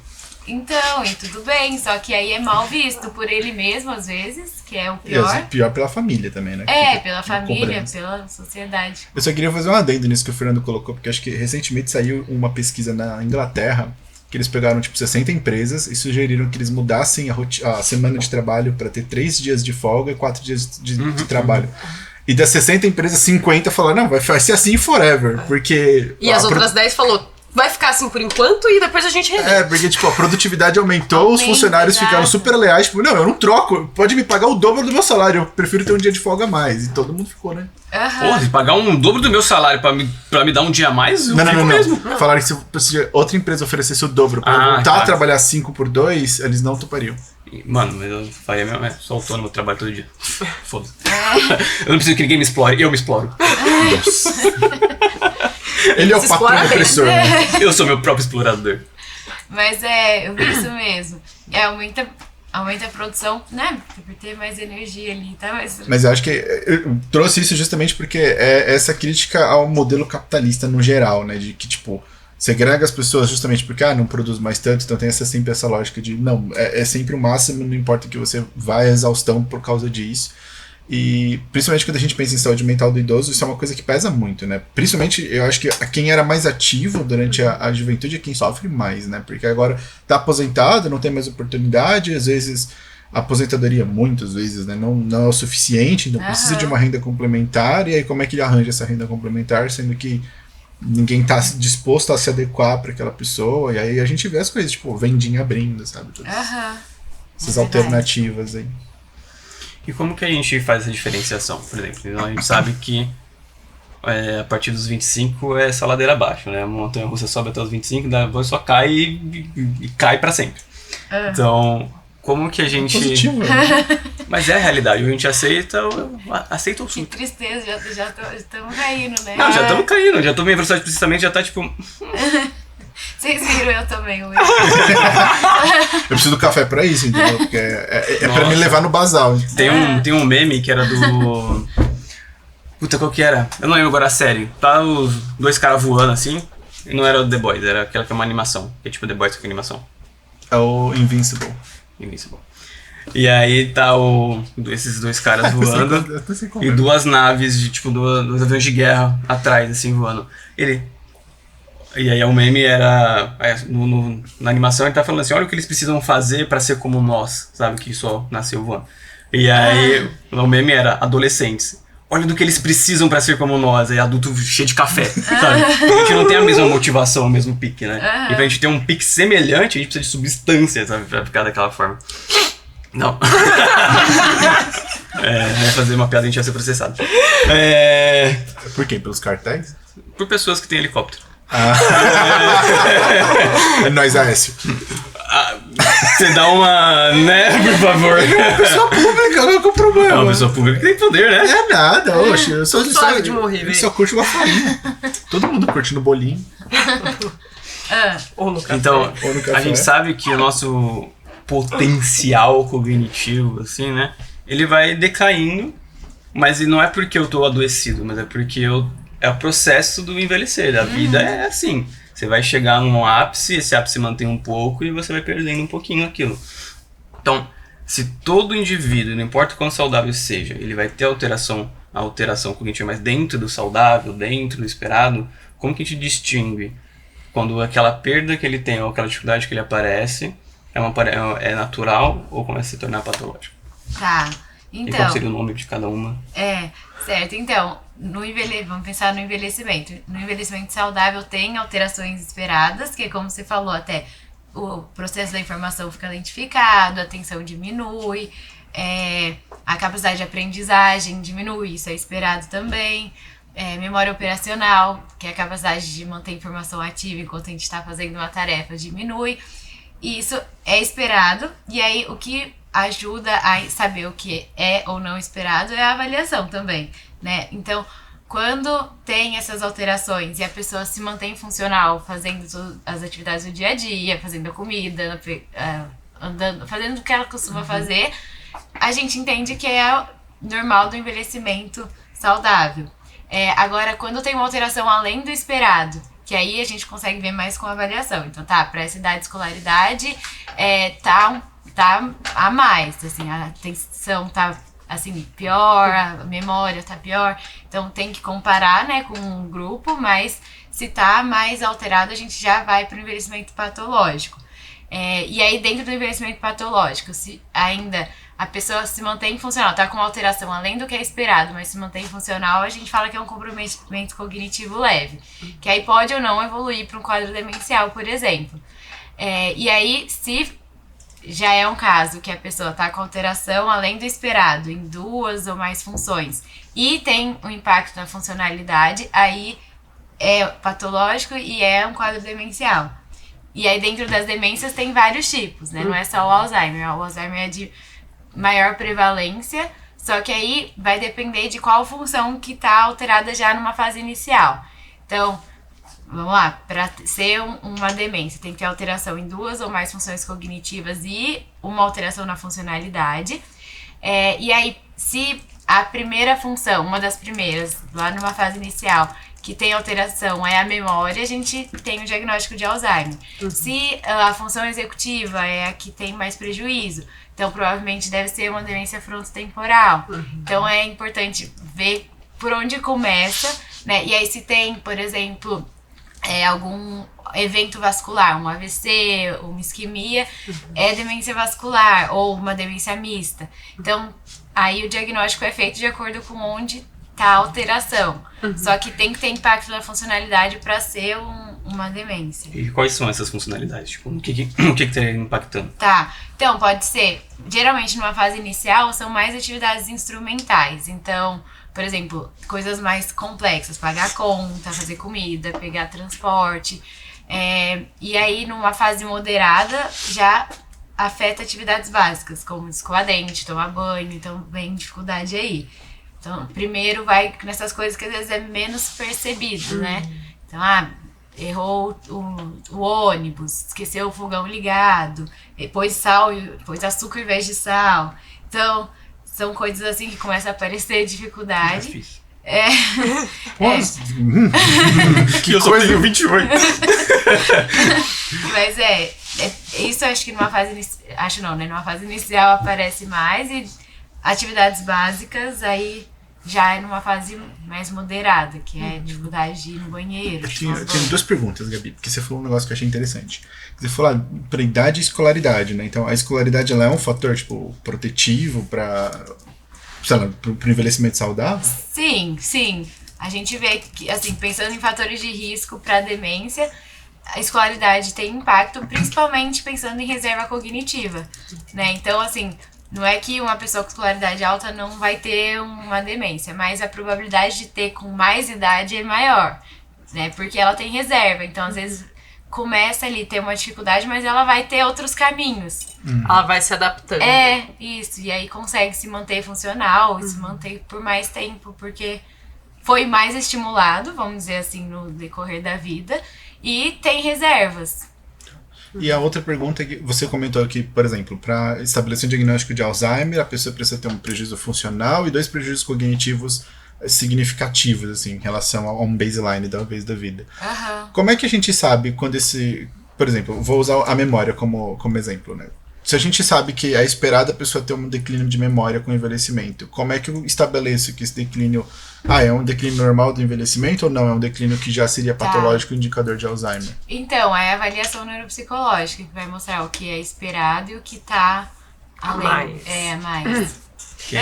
Então, e tudo bem, só que aí é mal visto por ele mesmo, às vezes, que é o
E
pior.
pior pela família também, né?
Pela família, pela sociedade.
Eu só queria fazer um adendo nisso que o Fernando colocou, porque acho que recentemente saiu uma pesquisa na Inglaterra, que eles pegaram 60 empresas e sugeriram que eles mudassem a semana de trabalho para ter 3 dias de folga e 4 dias de trabalho. E das 60 empresas, 50 falaram, não, vai ser assim forever, porque...
E as outras 10 falou, vai ficar assim por enquanto e depois a gente revê.
Porque, a produtividade aumentou, os funcionários ficaram super leais, não, eu não troco, pode me pagar o dobro do meu salário, eu prefiro ter um dia de folga a mais. E todo mundo ficou, né?
Pô, se pagar um dobro do meu salário pra me dar um dia a mais, eu fico mesmo.
Falaram que se outra empresa oferecesse o dobro pra voltar a trabalhar 5x2, eles não topariam.
Mano, mas eu faria mesmo, sou autônomo, eu trabalho todo dia. Foda-se. Eu não preciso que ninguém me explore, eu me exploro.
Nossa. Ele é o patrão opressor. Né?
Eu sou meu próprio explorador.
Mas eu vi isso mesmo. Aumenta a produção, né? Por ter mais energia ali, tá?
Mas eu acho que eu trouxe isso justamente porque é essa crítica ao modelo capitalista no geral, né? De que, segrega as pessoas justamente porque, não produz mais tanto, então tem sempre essa lógica de, não, é sempre o máximo, não importa que você vá à exaustão por causa disso. E principalmente quando a gente pensa em saúde mental do idoso, isso é uma coisa que pesa muito, né? Principalmente, eu acho que quem era mais ativo durante a juventude é quem sofre mais, né? Porque agora tá aposentado, não tem mais oportunidade, às vezes a aposentadoria, muitas vezes, né? Não é o suficiente, então precisa de uma renda complementar, e aí como é que ele arranja essa renda complementar, sendo que ninguém tá disposto a se adequar para aquela pessoa, e aí a gente vê as coisas, vendinha abrindo, sabe? Todas essas alternativas aí.
E como que a gente faz essa diferenciação? Por exemplo, a gente sabe que a partir dos 25 é essa ladeira abaixo, né? A montanha-russa sobe até os 25, depois só cai e cai pra sempre. Então, como que a gente...
Positivo, né?
Mas é a realidade, a gente aceita ou
Que tristeza, já estamos caindo, né?
Não, já estamos caindo, já tô minha velocidade de processamento já tá
Vocês viram eu também,
eu preciso do café pra isso, entendeu? Porque é pra me levar no basal.
Tem um meme que era do... Puta, qual que era? Eu não lembro agora a série. Tá os 2 caras voando assim, e não era o The Boys, era aquela que é uma animação. Que é tipo The Boys, só que é animação.
É o Invincible.
E aí tá esses 2 caras voando e 2 naves, dois aviões de guerra atrás, assim, voando. E aí o meme era... na animação ele tá falando assim, olha o que eles precisam fazer pra ser como nós, sabe? Que só nasceu voando. E aí o meme era adolescentes. Olha do que eles precisam pra ser como nós, aí adulto cheio de café, sabe? A gente não tem a mesma motivação, o mesmo pique, né? E pra gente ter um pique semelhante, a gente precisa de substância, sabe? Pra ficar daquela forma. Não. Vai fazer uma piada, a gente vai ser processado.
Por quê? Pelos cartéis?
Por pessoas que têm helicóptero.
É nóis, Aécio.
Você dá uma... né, por favor.
Pessoa pública, qual que é o problema?
É uma pessoa pública que tem poder, né?
É nada, oxe. Eu só
de morrer,
ele só curte uma farinha. Todo mundo curte no bolinho.
Ou no café.
Então,
Ou no café.
a gente sabe que o nosso potencial cognitivo, assim, né? Ele vai decaindo, mas não é porque eu tô adoecido, mas é porque é o processo do envelhecer. A vida é assim. Você vai chegar num ápice, esse ápice mantém um pouco e você vai perdendo um pouquinho aquilo. Então, se todo indivíduo, não importa o quão saudável seja, ele vai ter a alteração cognitiva, mas dentro do saudável, dentro do esperado, como que a gente distingue quando aquela perda que ele tem ou aquela dificuldade que ele aparece é natural ou começa a se tornar patológico?
Tá.
E
Então,
qual seria o nome de cada uma?
Certo. Então, vamos pensar no envelhecimento. No envelhecimento saudável tem alterações esperadas, que como você falou até, o processo da informação fica lentificado, a atenção diminui, a capacidade de aprendizagem diminui, isso é esperado também. Memória operacional, que é a capacidade de manter a informação ativa enquanto a gente está fazendo uma tarefa, diminui. E isso é esperado, e aí o que ajuda a saber o que é ou não esperado é a avaliação também, né? Então, quando tem essas alterações e a pessoa se mantém funcional, fazendo as atividades do dia a dia, fazendo a comida, andando, fazendo o que ela costuma fazer, a gente entende que é normal do envelhecimento saudável. Agora, quando tem uma alteração além do esperado, que aí a gente consegue ver mais com a avaliação. Então, para essa idade de escolaridade, tá a mais, assim, a atenção tá, assim, pior, a memória tá pior. Então, tem que comparar, né, com um grupo, mas se tá mais alterado, a gente já vai para o envelhecimento patológico. E aí, dentro do envelhecimento patológico, se ainda a pessoa se mantém funcional, tá com uma alteração além do que é esperado, mas se mantém funcional, a gente fala que é um comprometimento cognitivo leve, que aí pode ou não evoluir para um quadro demencial, por exemplo. E aí, se já é um caso que a pessoa tá com alteração além do esperado em 2 ou mais funções e tem um impacto na funcionalidade, aí é patológico e é um quadro demencial. E aí, dentro das demências, tem vários tipos, né? Não é só o Alzheimer. O Alzheimer é de maior prevalência, só que aí vai depender de qual função que tá alterada já numa fase inicial. Então, vamos lá, para ser uma demência, tem que ter alteração em 2 ou mais funções cognitivas e uma alteração na funcionalidade. E aí, se a primeira função, uma das primeiras, lá numa fase inicial, que tem alteração é a memória, a gente tem o diagnóstico de Alzheimer. Se a função executiva é a que tem mais prejuízo, então provavelmente deve ser uma demência frontotemporal. Então é importante ver por onde começa, né? E aí se tem, por exemplo, algum evento vascular, um AVC, uma isquemia, é demência vascular ou uma demência mista. Então aí o diagnóstico é feito de acordo com onde tá a alteração. Só que tem que ter impacto na funcionalidade para ser uma demência.
E quais são essas funcionalidades? Tipo, o que estaria impactando?
Tá, então pode ser, geralmente numa fase inicial são mais atividades instrumentais. Então, por exemplo, coisas mais complexas, pagar conta, fazer comida, pegar transporte. E aí numa fase moderada já afeta atividades básicas, como escovar dente, tomar banho, então vem dificuldade aí. Então, primeiro vai nessas coisas que às vezes é menos percebido, né? Então, errou o ônibus, esqueceu o fogão ligado, pôs açúcar em vez de sal. Então, são coisas assim que começam a aparecer dificuldade.
Difícil.
Que
eu só
coisa.
tenho 28.
Mas isso acho que numa fase numa fase inicial aparece mais, e atividades básicas aí já é numa fase mais moderada, que é dificuldade de ir no banheiro.
Eu tenho 2 perguntas, Gabi, porque você falou um negócio que eu achei interessante. Você falou para idade e escolaridade, né? Então a escolaridade ela é um fator tipo protetivo para, sei lá, pro envelhecimento saudável?
Sim. A gente vê que, assim, pensando em fatores de risco para demência, a escolaridade tem impacto, principalmente pensando em reserva cognitiva, né? Então, assim, não é que uma pessoa com escolaridade alta não vai ter uma demência, mas a probabilidade de ter com mais idade é maior. né? Porque ela tem reserva, então às vezes começa ali a ter uma dificuldade, mas ela vai ter outros caminhos.
Ela vai se adaptando.
Isso. E aí consegue se manter funcional e se manter por mais tempo, porque foi mais estimulado, vamos dizer assim, no decorrer da vida, e tem reservas.
E a outra pergunta é que você comentou aqui, por exemplo, para estabelecer um diagnóstico de Alzheimer, a pessoa precisa ter um prejuízo funcional e 2 prejuízos cognitivos significativos, assim, em relação a um baseline da vez da vida. Como é que a gente sabe quando esse... Por exemplo, vou usar a memória como exemplo, né? Se a gente sabe que é esperado a pessoa ter um declínio de memória com o envelhecimento, como é que eu estabeleço que esse declínio... é um declínio normal do envelhecimento ou não? É um declínio que já seria patológico indicador de Alzheimer?
Então, é a avaliação neuropsicológica que vai mostrar o que é esperado e o que tá além. Mais.
Ok.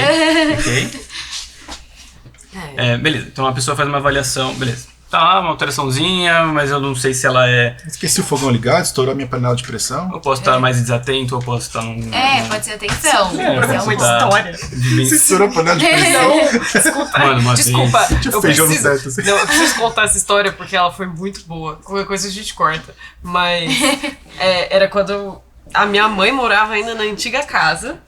Beleza, então a pessoa faz uma avaliação, beleza. Tá, uma alteraçãozinha, mas eu não sei se ela é...
Esqueci o fogão ligado, estourou a minha panela de pressão.
Eu posso estar mais desatento, ou posso estar num...
pode ser atenção.
É uma história.
Você estourou a panela de pressão?
Mano,
Desculpa,
eu preciso...
eu preciso contar essa história porque ela foi muito boa. Qualquer coisa a gente corta. Mas era quando a minha mãe morava ainda na antiga casa.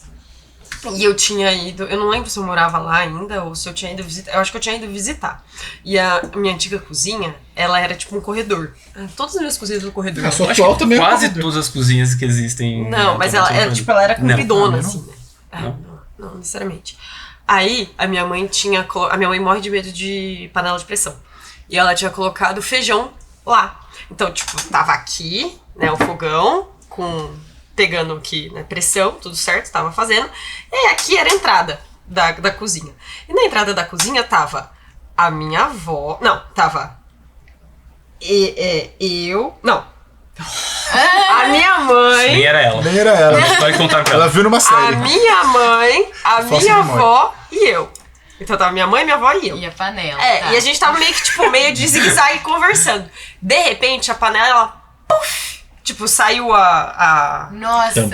E eu tinha ido, eu não lembro se eu morava lá ainda ou se eu tinha ido visitar, eu acho que eu tinha ido visitar. E a minha antiga cozinha, ela era tipo um corredor. Todas as minhas cozinhas no corredor.
A sua atual também
quase todas as cozinhas que existem.
Não, mas ela era, tipo, ela era compridona, assim, né? Não necessariamente. Aí, a minha mãe morre de medo de panela de pressão. E ela tinha colocado feijão lá. Então, tipo, tava aqui, né, o fogão, pegando aqui, né, pressão, tudo certo, tava fazendo. E aqui era a entrada da cozinha. E na entrada da cozinha tava a minha avó... Não, tava... eu... Não. A minha mãe...
Nem era ela.
Mas
pode contar pra ela.
Ela viu numa série.
A minha mãe, a minha avó e eu. Então tava minha mãe, minha avó e eu.
E a panela.
E a gente tava meio de zigue-zague conversando. De repente, a panela, ela... Puff, tipo, saiu
Nossa!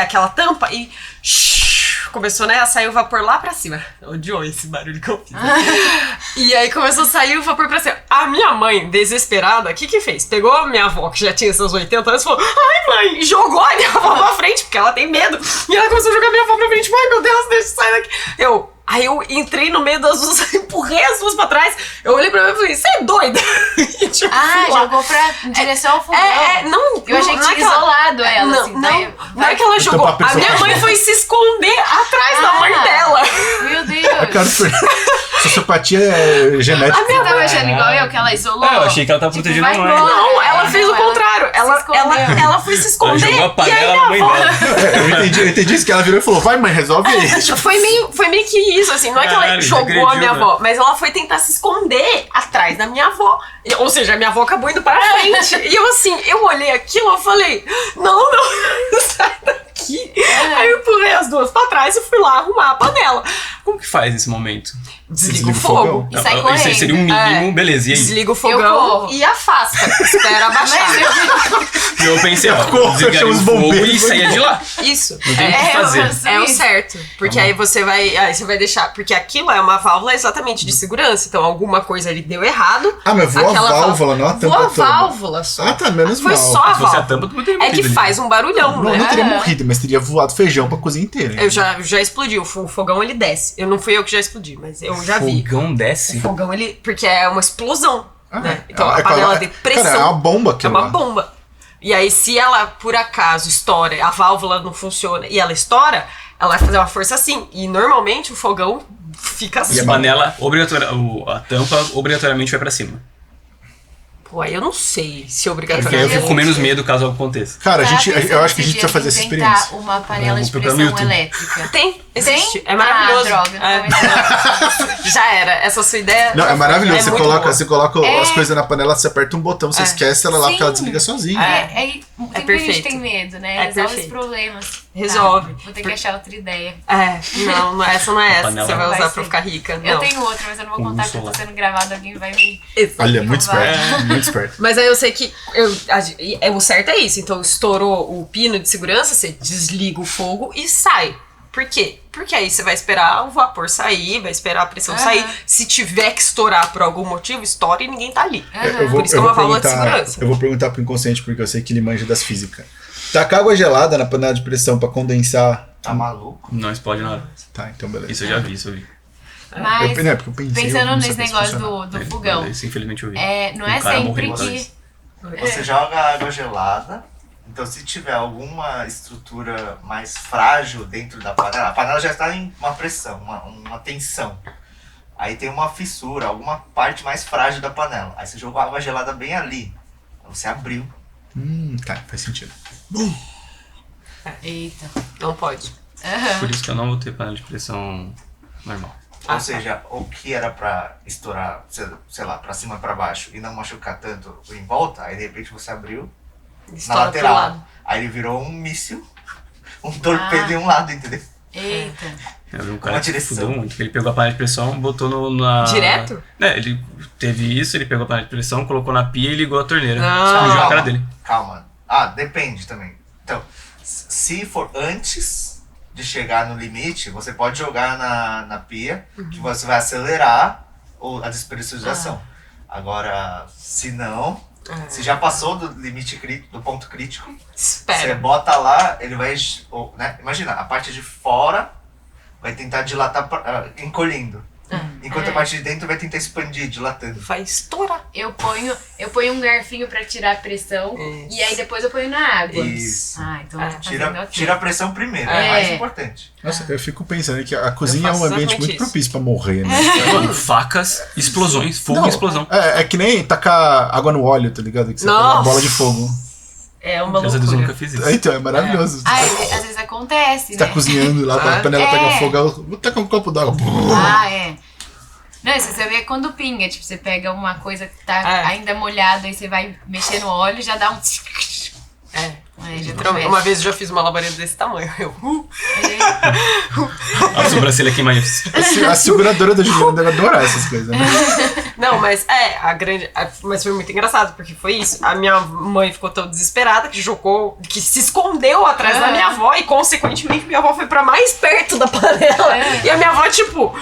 Aquela tampa e... Começou, né, a sair o vapor lá pra cima. Odiou esse barulho que eu fiz. E aí começou a sair o vapor pra cima. A minha mãe, desesperada, o que fez? Pegou a minha avó, que já tinha seus 80 anos, e falou: ai, mãe! E jogou a minha avó pra frente, porque ela tem medo. E ela começou a jogar a minha avó pra frente. Ai, meu Deus, deixa eu sair daqui. Aí eu entrei no meio das duas, empurrei as duas pra trás. Eu olhei pra mim e falei: você é doida? E, tipo,
jogou em direção ao fogão. Eu achei que tinha isolado ela.
Não,
assim,
não é que ela jogou. A minha mãe foi se esconder atrás da mãe dela.
Meu Deus.
Sociopatia é genética.
A minha tava achando igual eu, que ela isolou.
Eu achei que ela tava protegendo a mãe.
Não, ela fez o contrário. Ela foi se esconder.
Ela jogou a panela na mãe dela.
Eu entendi isso, que ela virou e falou: vai, mãe, resolve aí.
Foi meio que isso, assim. Não é que ela jogou a minha avó, mas ela foi tentar se esconder atrás da minha avó. Ou seja, a minha avó acabou indo para frente. E eu olhei aquilo e falei: não, sai daqui. Aí eu empurrei as duas pra trás e fui lá arrumar a panela.
Como que faz nesse momento?
Desliga o fogo.
E sai correndo.
Isso seria um mínimo, beleza. E aí?
Desliga o fogão e afasta. Espera abaixar.
E eu pensei, desligaria o fogo e saía de lá.
Isso.
Não tem o que fazer.
É o certo. Porque aí você vai deixar... Porque aquilo é uma válvula exatamente de segurança. Então alguma coisa ali deu errado.
Mas voa a válvula, não a tampa toda.
Voa a válvula só.
Tá, menos
mal. Foi só a válvula.
É
que faz um barulhão, né?
Não teria morrido, mas teria voado feijão pra cozinha inteira.
Eu já explodi. O fogão, ele desce. Não fui eu que já explodi, mas eu já vi.
O fogão desce?
O fogão, ele... Porque é uma explosão, né? Então a panela de pressão...
Cara, é uma bomba aquilo.
É uma bomba. E aí, se ela, por acaso, estoura, a válvula não funciona e ela estoura, ela vai fazer uma força assim. E normalmente o fogão fica assim.
E a panela, a tampa, obrigatoriamente vai pra cima.
Pô, aí eu não sei se
Eu
obrigatoriamente...
fico com menos medo caso algo aconteça.
Cara, eu acho que a gente precisa fazer essa experiência.
Uma panela de pressão elétrica.
Existe. É maravilhoso.
Droga.
Já era. Essa sua ideia...
Não, é maravilhoso. Você coloca
as
coisas na panela, você aperta um botão, você esquece ela lá, porque ela desliga sozinha.
Sempre a gente tem medo, né? Resolve os problemas.
Resolve.
Vou ter que achar outra ideia.
Não, essa não é essa que você vai usar pra ficar rica.
Eu tenho outra, mas eu não vou contar porque tá sendo gravado, alguém vai me...
Olha, muito esperto, muito esperto.
Mas aí eu sei que o certo é isso. Então estourou o pino de segurança, você desliga o fogo e sai. Por quê? Porque aí você vai esperar o vapor sair, vai esperar a pressão sair. Se tiver que estourar por algum motivo, estoura e ninguém tá ali. Por isso que é uma válvula de segurança.
Eu vou perguntar pro inconsciente, porque eu sei que ele manja das físicas. Tacar água gelada na panela de pressão pra condensar...
Tá maluco?
Não explode nada.
Tá, então beleza.
Isso eu já vi, isso eu vi.
Mas,
porque eu pensei,
pensando
eu
nesse negócio do fogão,
Isso, infelizmente eu vi.
não é
cara
sempre
morreu
que...
Você joga água gelada, então se tiver alguma estrutura mais frágil dentro da panela, a panela já está em uma pressão, uma tensão. Aí tem uma fissura, alguma parte mais frágil da panela. Aí você jogou água gelada bem ali. Aí você abriu.
Tá, faz sentido.
Eita.
Não pode.
Por isso que eu não vou ter panela de pressão normal.
Ou seja, o que era pra estourar, sei lá, pra cima e pra baixo e não machucar tanto em volta, aí de repente você abriu na
Estoura pro
lateral.
lado.
Aí ele virou um míssil, um torpedo em um lado, entendeu?
Eita.
Eu vi um
Uma
cara que
direção.
fudeu muito, que ele pegou a panela de pressão, botou na...
Direto?
Ele teve isso, ele pegou a panela de pressão, colocou na pia e ligou a torneira.
Ah.
Sujou a cara dele.
Calma. Depende também. Então, se for antes de chegar no limite, você pode jogar na pia, que você vai acelerar a despressurização. Agora, se não, se já passou do limite crítico, do ponto crítico, você
Espera.
bota lá, ele vai... né? Imagina, a parte de fora vai tentar dilatar, encolhendo. Enquanto a parte de dentro vai tentar expandir, dilatando.
Vai estourar.
Eu ponho um garfinho pra tirar a pressão
Isso.
e aí depois eu ponho na água.
Isso.
Então tá fazendo ok.
Tira a pressão primeiro,
É.
é mais importante.
Nossa, eu fico pensando que a cozinha é um
faço
ambiente
exatamente
muito
isso.
propício pra morrer, né?
Mano, facas, explosões, fogo
Não,
e explosão.
É que nem tacar água no óleo, tá ligado? Que você põe uma
Nossa.
bola de fogo.
É uma
Graças a Deus eu nunca
loucura.
fiz isso.
Então, é maravilhoso.
Às vezes acontece,
Você tá
né?
cozinhando lá, a panela pega fogo, eu vou tacar um copo d'água.
É. Não, isso você vê quando pinga, tipo, você pega uma coisa que tá ainda molhada e você vai mexer no óleo e já dá um... já
Literalmente, uma vez eu já fiz uma labareda desse tamanho.
A sobrancelha queima
A seguradora da Juliana deve adorar essas coisas, né?
Não, mas mas foi muito engraçado, porque foi isso. A minha mãe ficou tão desesperada que se escondeu atrás da minha avó e, consequentemente, minha avó foi pra mais perto da panela. E a minha avó, tipo,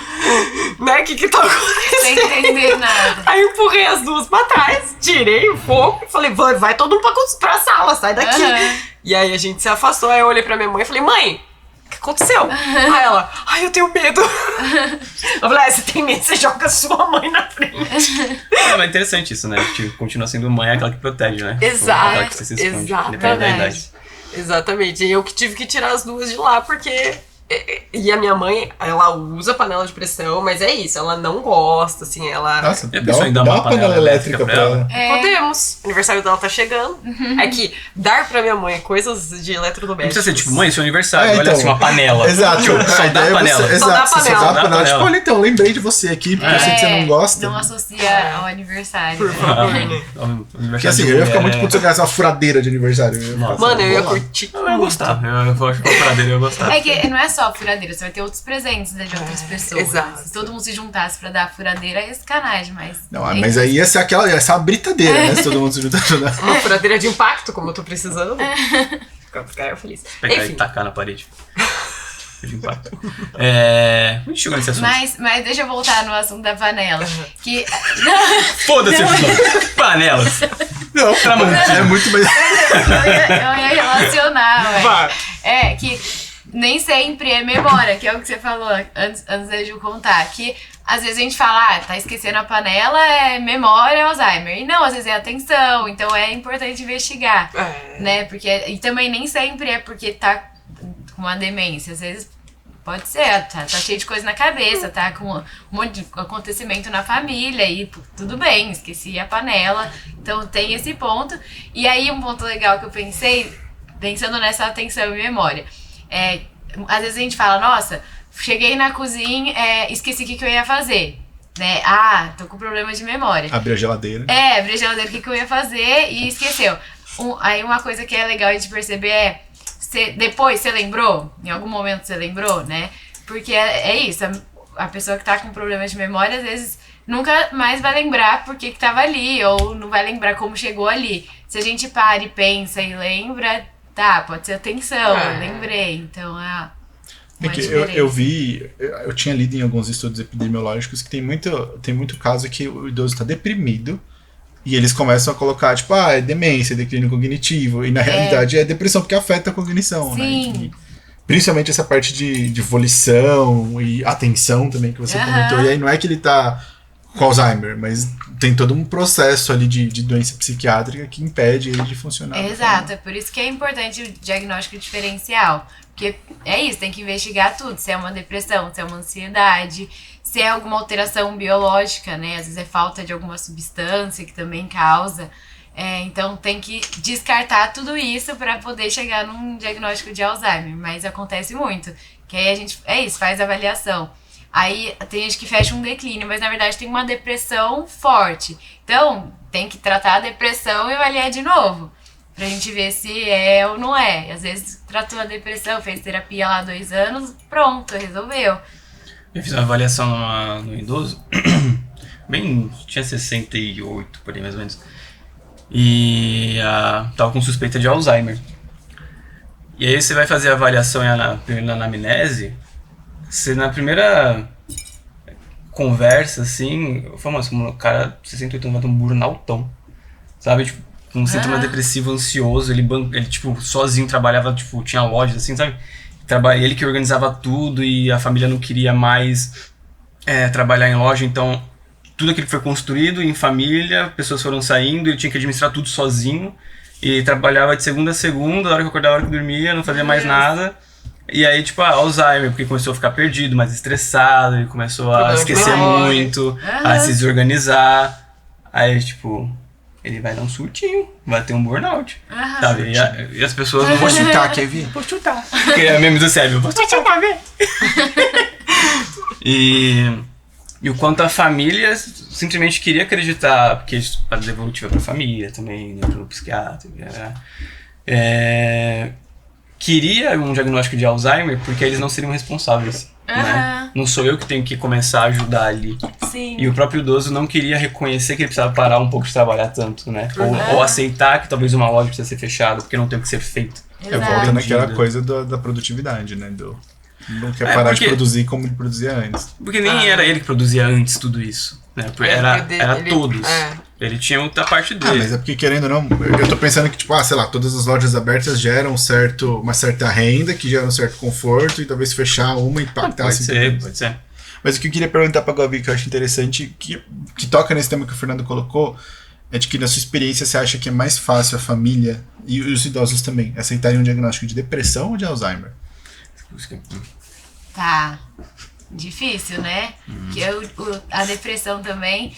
né, o que tá acontecendo?
Sem entender nada.
Aí eu empurrei as duas pra trás, tirei o fogo e falei, vai todo mundo pra sala, sai daqui. E aí a gente se afastou, aí eu olhei pra minha mãe e falei, mãe, o que aconteceu? Aí ela, eu tenho medo. Eu falei, você tem medo, você joga sua mãe na frente.
Mas é interessante isso, né? Tipo, continua sendo mãe aquela que protege, né?
Exato,
Aquela que você se esconde, independente da idade.
Exatamente. E eu que tive que tirar as duas de lá, porque... E a minha mãe, ela usa panela de pressão, mas é isso, ela não gosta, assim, ela...
Nossa,
E a pessoa ainda dá uma panela elétrica pra ela?
Podemos. O aniversário dela tá chegando. É que dar pra minha mãe coisas de
Não precisa
eletrodomésticos...
ser tipo, mãe, seu aniversário, olha
então.
assim, uma panela.
Exato.
Tipo, só
A
dá
ideia é
panela.
Você,
Só dá
exato, você só dá
panela.
a panela. Tipo,
Panela.
olha, então, lembrei de você aqui, porque eu sei que você não gosta.
Não associa ao aniversário.
Por favor, né?
Porque assim, eu ia ficar muito puto se eu ganhasse uma furadeira de aniversário.
Mano, eu ia curtir.
Eu ia gostar. Eu acho que a furadeira eu ia gostar.
É que não é só a furadeira, você vai ter outros presentes, né, de outras pessoas.
exato.
Se todo mundo se juntasse pra dar a furadeira, é sacanagem, mas...
Não, mas aí ia ser uma britadeira, né? Se todo mundo se juntar.
Uma furadeira de impacto, como eu tô precisando. Ficaria feliz.
Pegar
Enfim.
e tacar na parede. De impacto. A gente chegou nesse assunto.
Mas deixa eu voltar no assunto da panela. Que...
Foda-se, panelas.
Não, é muito mais.
eu ia relacionar, ué.
Vai.
É, que nem sempre é memória, que é o que você falou antes da Ju contar. Que às vezes a gente fala, tá esquecendo a panela, é memória, Alzheimer. E não, às vezes é atenção, então é importante investigar, né? Porque, e também nem sempre é porque tá com uma demência, às vezes pode ser, tá cheio de coisa na cabeça, tá com um monte de acontecimento na família e tudo bem, esqueci a panela, então tem esse ponto. E aí um ponto legal que eu pensei, pensando nessa atenção e memória, às vezes a gente fala, nossa, cheguei na cozinha, esqueci o que eu ia fazer, né? Tô com problema de memória.
Abrir a geladeira.
Abrir a geladeira, o que eu ia fazer e esqueceu. Aí uma coisa que é legal de perceber depois você lembrou? Em algum momento você lembrou, né? Porque é isso, a pessoa que tá com problema de memória, às vezes, nunca mais vai lembrar por que tava ali, ou não vai lembrar como chegou ali. Se a gente para e pensa e lembra, pode ser atenção, eu lembrei, então
Eu tinha lido em alguns estudos epidemiológicos que tem muito caso que o idoso está deprimido e eles começam a colocar, tipo, é demência, declínio cognitivo, e na realidade é depressão porque afeta a cognição,
Sim.
né? Principalmente essa parte de volição e atenção também que você comentou, e aí não é que ele tá com Alzheimer, mas tem todo um processo ali de doença psiquiátrica que impede ele de funcionar.
Exato, é por isso que é importante o diagnóstico diferencial. Porque é isso, tem que investigar tudo. Se é uma depressão, se é uma ansiedade, se é alguma alteração biológica, né? Às vezes é falta de alguma substância que também causa. Então tem que descartar tudo isso para poder chegar num diagnóstico de Alzheimer. Mas acontece muito. Que aí a gente, faz avaliação. Aí tem gente que fecha um declínio, mas na verdade tem uma depressão forte. Então tem que tratar a depressão e avaliar de novo. Pra gente ver se é ou não é. Às vezes tratou a depressão, fez terapia lá 2 anos, pronto, resolveu.
Eu fiz uma avaliação no idoso, tinha 68 por aí mais ou menos. E tava com suspeita de Alzheimer. E aí você vai fazer a avaliação na anamnese, você na primeira conversa, assim, eu falo, mas o cara 68 anos vai ter um burnoutão, sabe? Tipo, com um sintoma depressivo, ansioso, ele tipo, sozinho trabalhava, tipo, tinha lojas, assim, sabe? Ele que organizava tudo e a família não queria mais trabalhar em loja, então tudo aquilo foi construído em família, pessoas foram saindo, ele tinha que administrar tudo sozinho, e trabalhava de segunda a segunda, a hora que eu acordava, a hora que eu dormia, não fazia mais nada. E aí, tipo, Alzheimer, porque começou a ficar perdido, mais estressado, ele começou a esquecer muito, a se desorganizar. Aí, tipo, ele vai dar um surtinho, vai ter um burnout, sabe? E as pessoas não vão
chutar, Kevin?
Vou chutar. Que é meme do cérebro, vou chutar, ver. E o quanto a família simplesmente queria acreditar, porque isso para devolutiva pra família também, né, pro psiquiatra, queria um diagnóstico de Alzheimer porque eles não seriam responsáveis, né? Não sou eu que tenho que começar a ajudar ali.
Sim.
E o próprio idoso não queria reconhecer que ele precisava parar um pouco de trabalhar tanto, né? Ou aceitar que talvez uma loja precisa ser fechada porque não tem o que ser feito.
Volta naquela coisa da produtividade, né? Não quer parar de produzir como ele produzia antes.
Porque nem era ele que produzia antes tudo isso, né? Era todos. Ele tinha outra parte dele.
Mas é porque, querendo ou não, eu tô pensando que, tipo, sei lá, todas as lojas abertas geram uma certa renda, que gera um certo conforto, e talvez fechar uma impactasse.
Pode ser.
Mas o que eu queria perguntar pra Gabi, que eu acho interessante, que toca nesse tema que o Fernando colocou, é de que, na sua experiência, você acha que é mais fácil a família, e os idosos também, aceitarem um diagnóstico de depressão ou de Alzheimer?
Tá difícil, né? Que a depressão também,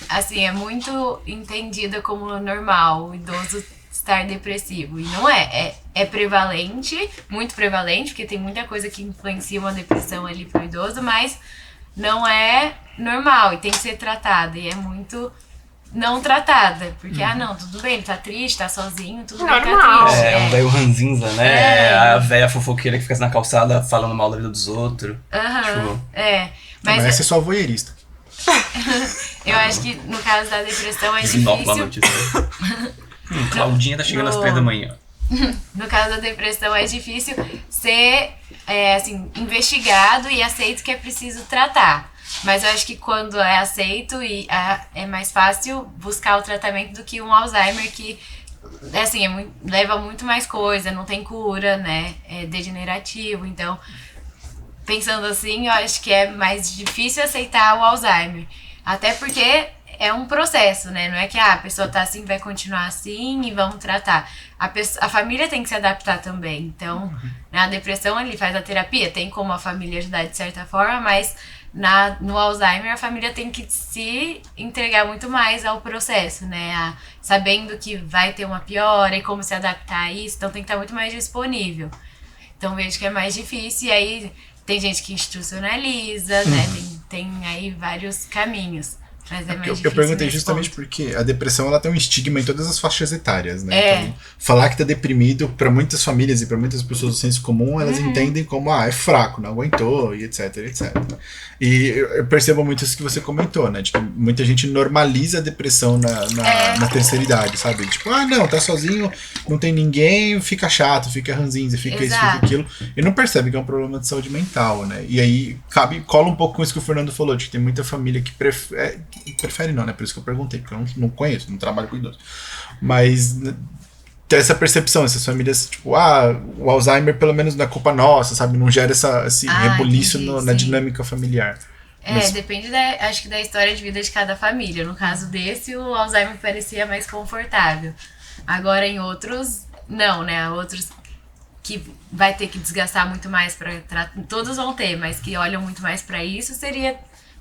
assim, é muito entendida como normal, o idoso estar depressivo. E não é. É prevalente, muito prevalente, porque tem muita coisa que influencia uma depressão ali pro idoso, mas não é normal e tem que ser tratada. E é muito não tratada, porque, não, tudo bem, ele tá triste, tá sozinho, tudo bem, tá triste.
É um velho ranzinza, né? A velha fofoqueira que fica na calçada falando mal da vida dos outros.
Mas
essa é só voyeurista.
Eu acho que no caso da depressão é difícil.
Claudinha tá chegando às 3 da manhã.
No caso da depressão é difícil ser assim, investigado e aceito que é preciso tratar. Mas eu acho que quando é aceito é mais fácil buscar o tratamento do que um Alzheimer que assim, leva muito mais coisa, não tem cura, né? É degenerativo. Então, pensando assim, eu acho que é mais difícil aceitar o Alzheimer. Até porque é um processo, né? Não é que a pessoa tá assim, vai continuar assim e vamos tratar. A família tem que se adaptar também. Então, na depressão ele faz a terapia, tem como a família ajudar de certa forma, mas no Alzheimer a família tem que se entregar muito mais ao processo, né? Sabendo que vai ter uma piora e como se adaptar a isso, então tem que estar muito mais disponível. Então vejo que é mais difícil e aí tem gente que institucionaliza, né? Tem aí vários caminhos. Mas é mais
Eu
difícil
perguntei
nesse
justamente
ponto.
porque a depressão ela tem um estigma em todas as faixas etárias, né?
É.
Então, falar que tá deprimido, pra muitas famílias e pra muitas pessoas do senso comum, elas entendem como, é fraco, não aguentou, e etc, etc. E eu percebo muito isso que você comentou, né? Tipo, muita gente normaliza a depressão na terceira idade, sabe? Tipo, não, tá sozinho, não tem ninguém, fica chato, fica ranzinza, fica isso, fica aquilo. E não percebe que é um problema de saúde mental, né? E aí cola um pouco com isso que o Fernando falou, de que tem muita família que prefere não, né? Por isso que eu perguntei, porque eu não conheço, não trabalho com idosos. Mas ter essa percepção, essas famílias, tipo, o Alzheimer pelo menos não é culpa nossa, sabe? Não gera esse rebuliço na dinâmica familiar. Mas
Depende, acho que da história de vida de cada família. No caso desse, o Alzheimer parecia mais confortável. Agora em outros, não, né? Outros que vai ter que desgastar muito mais para tratar. Todos vão ter, mas que olham muito mais para isso, seria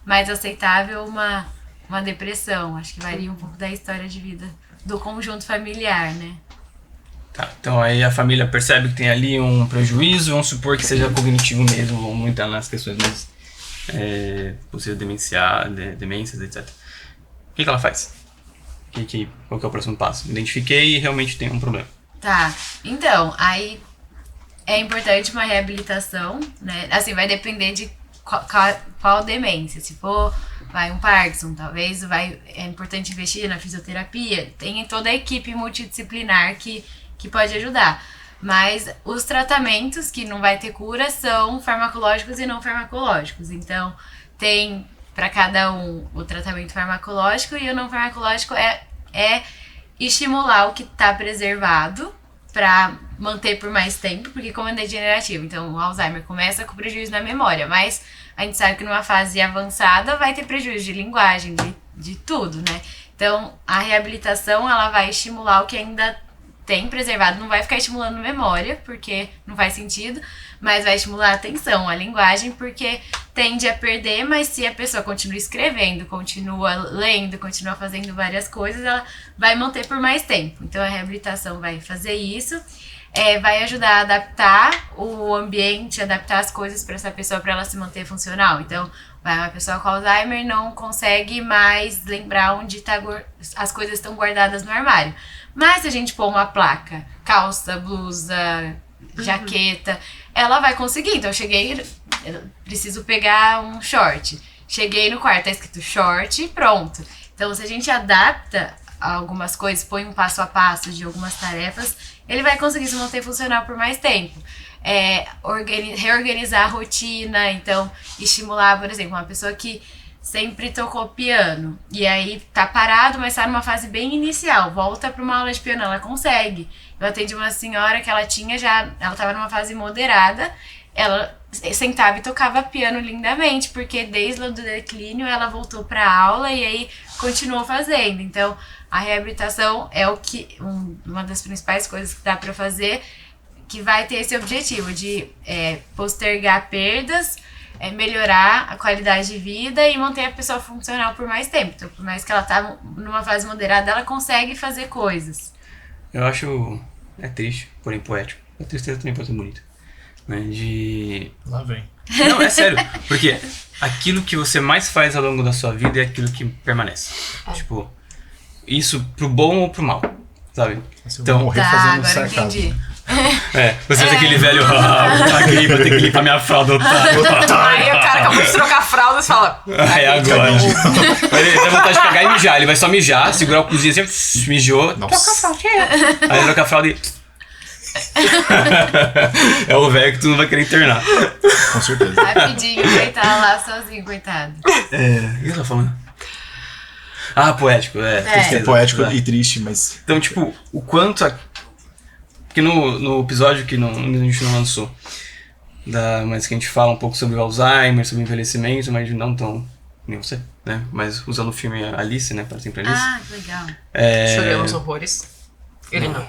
mais aceitável uma depressão. Acho que varia um pouco da história de vida do conjunto familiar, né?
Tá, então aí a família percebe que tem ali um prejuízo, vamos supor que seja cognitivo mesmo, vamos entrar nas questões mais possível demências, etc. O que ela faz? Qual que é o próximo passo? Identifiquei e realmente tem um problema.
Tá, então, aí é importante uma reabilitação, né? Assim, vai depender de qual demência. Se for um Parkinson, talvez é importante investir na fisioterapia. Tem toda a equipe multidisciplinar que pode ajudar. Mas os tratamentos que não vai ter cura são farmacológicos e não farmacológicos. Então, tem para cada um o tratamento farmacológico e o não farmacológico é estimular o que está preservado para manter por mais tempo, porque como é degenerativo, então o Alzheimer começa com prejuízo na memória, mas a gente sabe que numa fase avançada vai ter prejuízo de linguagem, de tudo, né? Então, a reabilitação, ela vai estimular o que ainda tem preservado, não vai ficar estimulando memória, porque não faz sentido, mas vai estimular a atenção, a linguagem, porque tende a perder, mas se a pessoa continua escrevendo, continua lendo, continua fazendo várias coisas, ela vai manter por mais tempo. Então a reabilitação vai fazer isso, vai ajudar a adaptar o ambiente, adaptar as coisas para essa pessoa, para ela se manter funcional. Então, uma pessoa com Alzheimer não consegue mais lembrar onde as coisas estão guardadas no armário. Mas se a gente pôr uma placa, calça, blusa, jaqueta, ela vai conseguir. Então eu preciso pegar um short. Cheguei no quarto, tá escrito short, pronto. Então se a gente adapta algumas coisas, põe um passo a passo de algumas tarefas, ele vai conseguir se manter funcional por mais tempo. Reorganizar a rotina, então estimular, por exemplo, uma pessoa que sempre tocou piano, e aí tá parado, mas tá numa fase bem inicial, volta pra uma aula de piano, ela consegue. Eu atendi uma senhora que ela tava numa fase moderada, ela sentava e tocava piano lindamente, porque desde o declínio ela voltou pra aula e aí continuou fazendo. Então, a reabilitação é uma das principais coisas que dá pra fazer, que vai ter esse objetivo de postergar perdas, melhorar a qualidade de vida e manter a pessoa funcional por mais tempo. Então, por mais que ela tá numa fase moderada, ela consegue fazer coisas.
Eu acho triste, porém poético. A tristeza também pode ser bonita. Né?
Lá vem.
Não, é sério. Porque aquilo que você mais faz ao longo da sua vida é aquilo que permanece. Tipo, isso pro bom ou pro mal, sabe?
Então, morrer fazendo
agora
sarcasmo.
entendi.
Você vê aquele velho, caguei, vou ter que limpar minha fralda, otário.
Aí o cara acabou de trocar a fralda e fala...
É agora. Ele tem vontade de pegar e mijar. Ele vai só mijar, segurar o cozinho assim, mijou.
Nossa.
Troca a fraldinha. Aí troca a fralda e... É o velho que tu não vai querer internar.
Com certeza.
Rapidinho, vai estar lá sozinho, coitado.
O que eu tô falando? Poético, tristeza.
É poético e triste, mas...
Então, tipo, o quanto... Porque no episódio que a gente não lançou, mas que a gente fala um pouco sobre o Alzheimer, sobre o envelhecimento, mas não tão... Nem você, né? Mas usando o filme Alice, né? Para sempre Alice.
Que legal.
Choramos horrores. Ele não.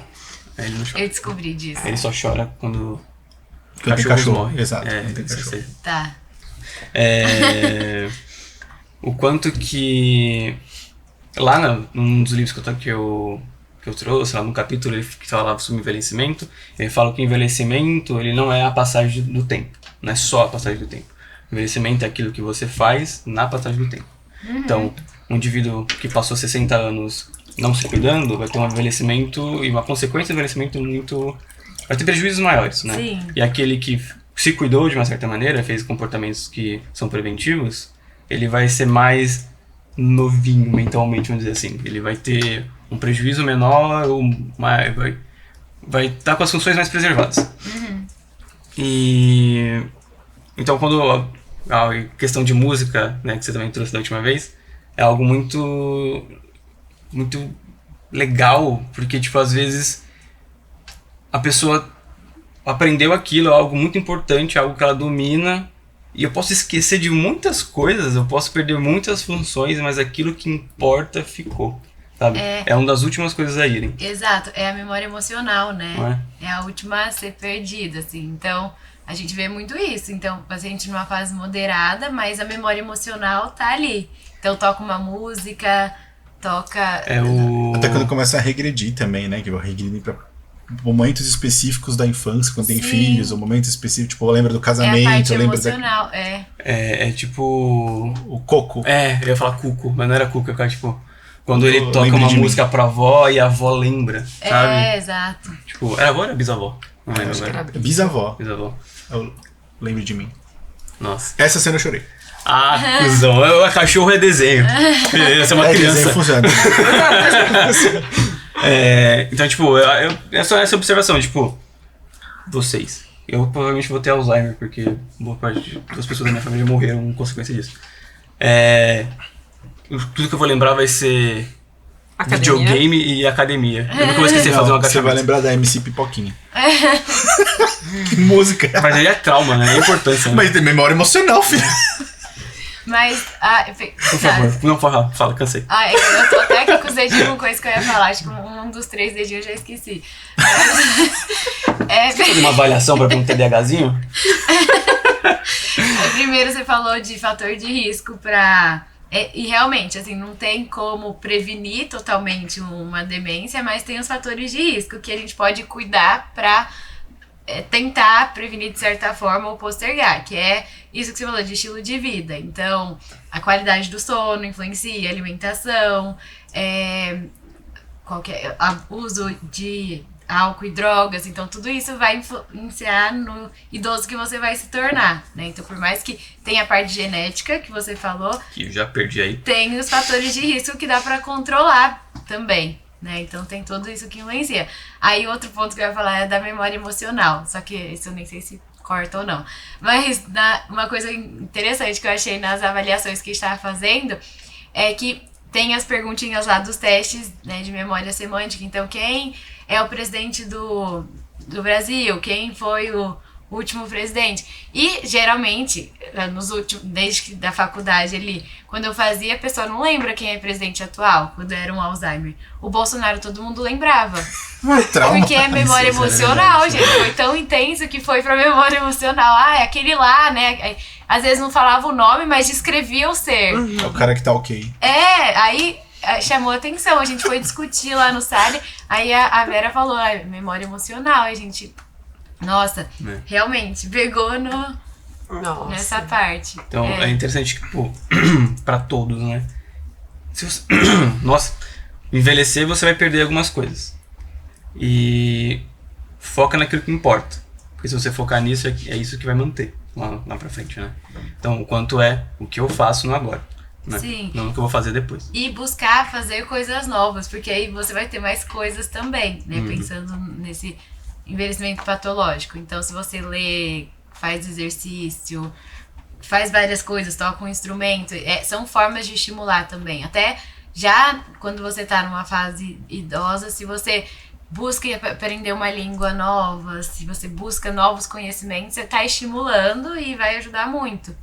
Ele não chora.
Eu descobri disso.
Ele só chora quando
tem cachorro.
morrem.
Exato, quando tem cachorro.
Tá.
O quanto que... Lá num dos livros que eu trouxe, lá no capítulo ele que falava sobre envelhecimento, ele fala que o envelhecimento ele não é a passagem do tempo, não é só a passagem do tempo. O envelhecimento é aquilo que você faz na passagem do tempo. Então, um indivíduo que passou 60 anos não se cuidando vai ter um envelhecimento e uma consequência do envelhecimento muito... vai ter prejuízos maiores, né?
Sim.
E aquele que se cuidou de uma certa maneira, fez comportamentos que são preventivos, ele vai ser mais novinho mentalmente, vamos dizer assim. Ele vai ter um prejuízo menor, ou vai estar com as funções mais preservadas. E então quando a questão de música, né, que você também trouxe da última vez, é algo muito legal, porque tipo, às vezes a pessoa aprendeu aquilo, é algo muito importante, algo que ela domina, e eu posso esquecer de muitas coisas, eu posso perder muitas funções, mas aquilo que importa ficou, sabe? É uma das últimas coisas a irem.
Exato, é a memória emocional, né?
Não é?
É a última a ser perdida, assim. Então, a gente vê muito isso. Então, o paciente numa fase moderada, mas a memória emocional tá ali. Então, toca uma música, toca...
Até quando começa a regredir também, né? Que vai regredir pra momentos específicos da infância, quando tem filhos, ou momentos específicos, tipo, eu lembro do casamento,
é a parte
eu lembro
emocional,
É tipo...
o coco.
Eu ia falar cuco, mas não era cuco, eu ficava tipo... Quando ele toca
Lembre
uma
de
música pra avó e a avó lembra, sabe?
Exato.
Tipo, era avó ou era bisavó? Não lembro agora.
Bisavó.
Bisavó.
Eu lembro de mim.
Nossa.
Essa cena eu chorei.
Ah, cuzão. A cachorro é desenho. Essa é uma criança.
Desenho funciona.
Então, tipo, é só essa observação, tipo, vocês. Eu provavelmente vou ter Alzheimer, porque boa parte das pessoas da minha família morreram em consequência disso. Tudo que eu vou lembrar vai ser
Academia.
videogame e academia. Eu nunca vou esquecer de fazer um
Você vai
agachamento.
lembrar da MC Pipoquinha. Que música.
Mas aí é trauma, né? É importância. Né?
Mas tem memória emocional, filho.
Mas...
Por favor, não fala, cansei.
Eu tô até aqui com os dedinhos com coisa que eu ia falar. Acho que um dos 3 dedinhos eu já esqueci.
Fazer uma avaliação pra ter um TDAHzinho?
Primeiro você falou de fator de risco pra... E realmente, assim, não tem como prevenir totalmente uma demência, mas tem os fatores de risco que a gente pode cuidar pra tentar prevenir de certa forma ou postergar, que é isso que você falou de estilo de vida. Então, a qualidade do sono influencia, alimentação, uso de álcool e drogas, então tudo isso vai influenciar no idoso que você vai se tornar, né? Então, por mais que tenha a parte genética que você falou,
Que eu já perdi aí.
tem os fatores de risco que dá pra controlar também, né? Então tem tudo isso que influencia. Aí outro ponto que eu ia falar é da memória emocional, só que isso eu nem sei se corta ou não. Mas uma coisa interessante que eu achei nas avaliações que a gente estava fazendo é que tem as perguntinhas lá dos testes, né, de memória semântica. Então, quem é o presidente do Brasil? Quem foi o último presidente? E, geralmente, desde da faculdade ali, quando eu fazia, a pessoa não lembra quem é presidente atual, quando era um Alzheimer. O Bolsonaro todo mundo lembrava.
Trauma.
Porque é memória emocional, gente. Foi tão intenso que foi pra memória emocional. É aquele lá, né? Às vezes não falava o nome, mas descrevia o ser.
É o cara que tá ok.
Aí chamou a atenção. A gente foi discutir lá no SALE. Aí a Vera falou, memória emocional. A gente, nossa, realmente, pegou nessa parte.
Então, é interessante, tipo, pra todos, né? Nossa, envelhecer você vai perder algumas coisas. E foca naquilo que importa. Porque se você focar nisso, é isso que vai manter lá pra frente, né? Então, o quanto é o que eu faço no agora. Né?
Sim.
Não o que eu vou fazer depois.
E buscar fazer coisas novas, porque aí você vai ter mais coisas também, né? Pensando nesse envelhecimento patológico. Então, se você lê, faz exercício, faz várias coisas, toca um instrumento, são formas de estimular também. Até já quando você tá numa fase idosa, se você busca aprender uma língua nova, se você busca novos conhecimentos, você tá estimulando e vai ajudar muito.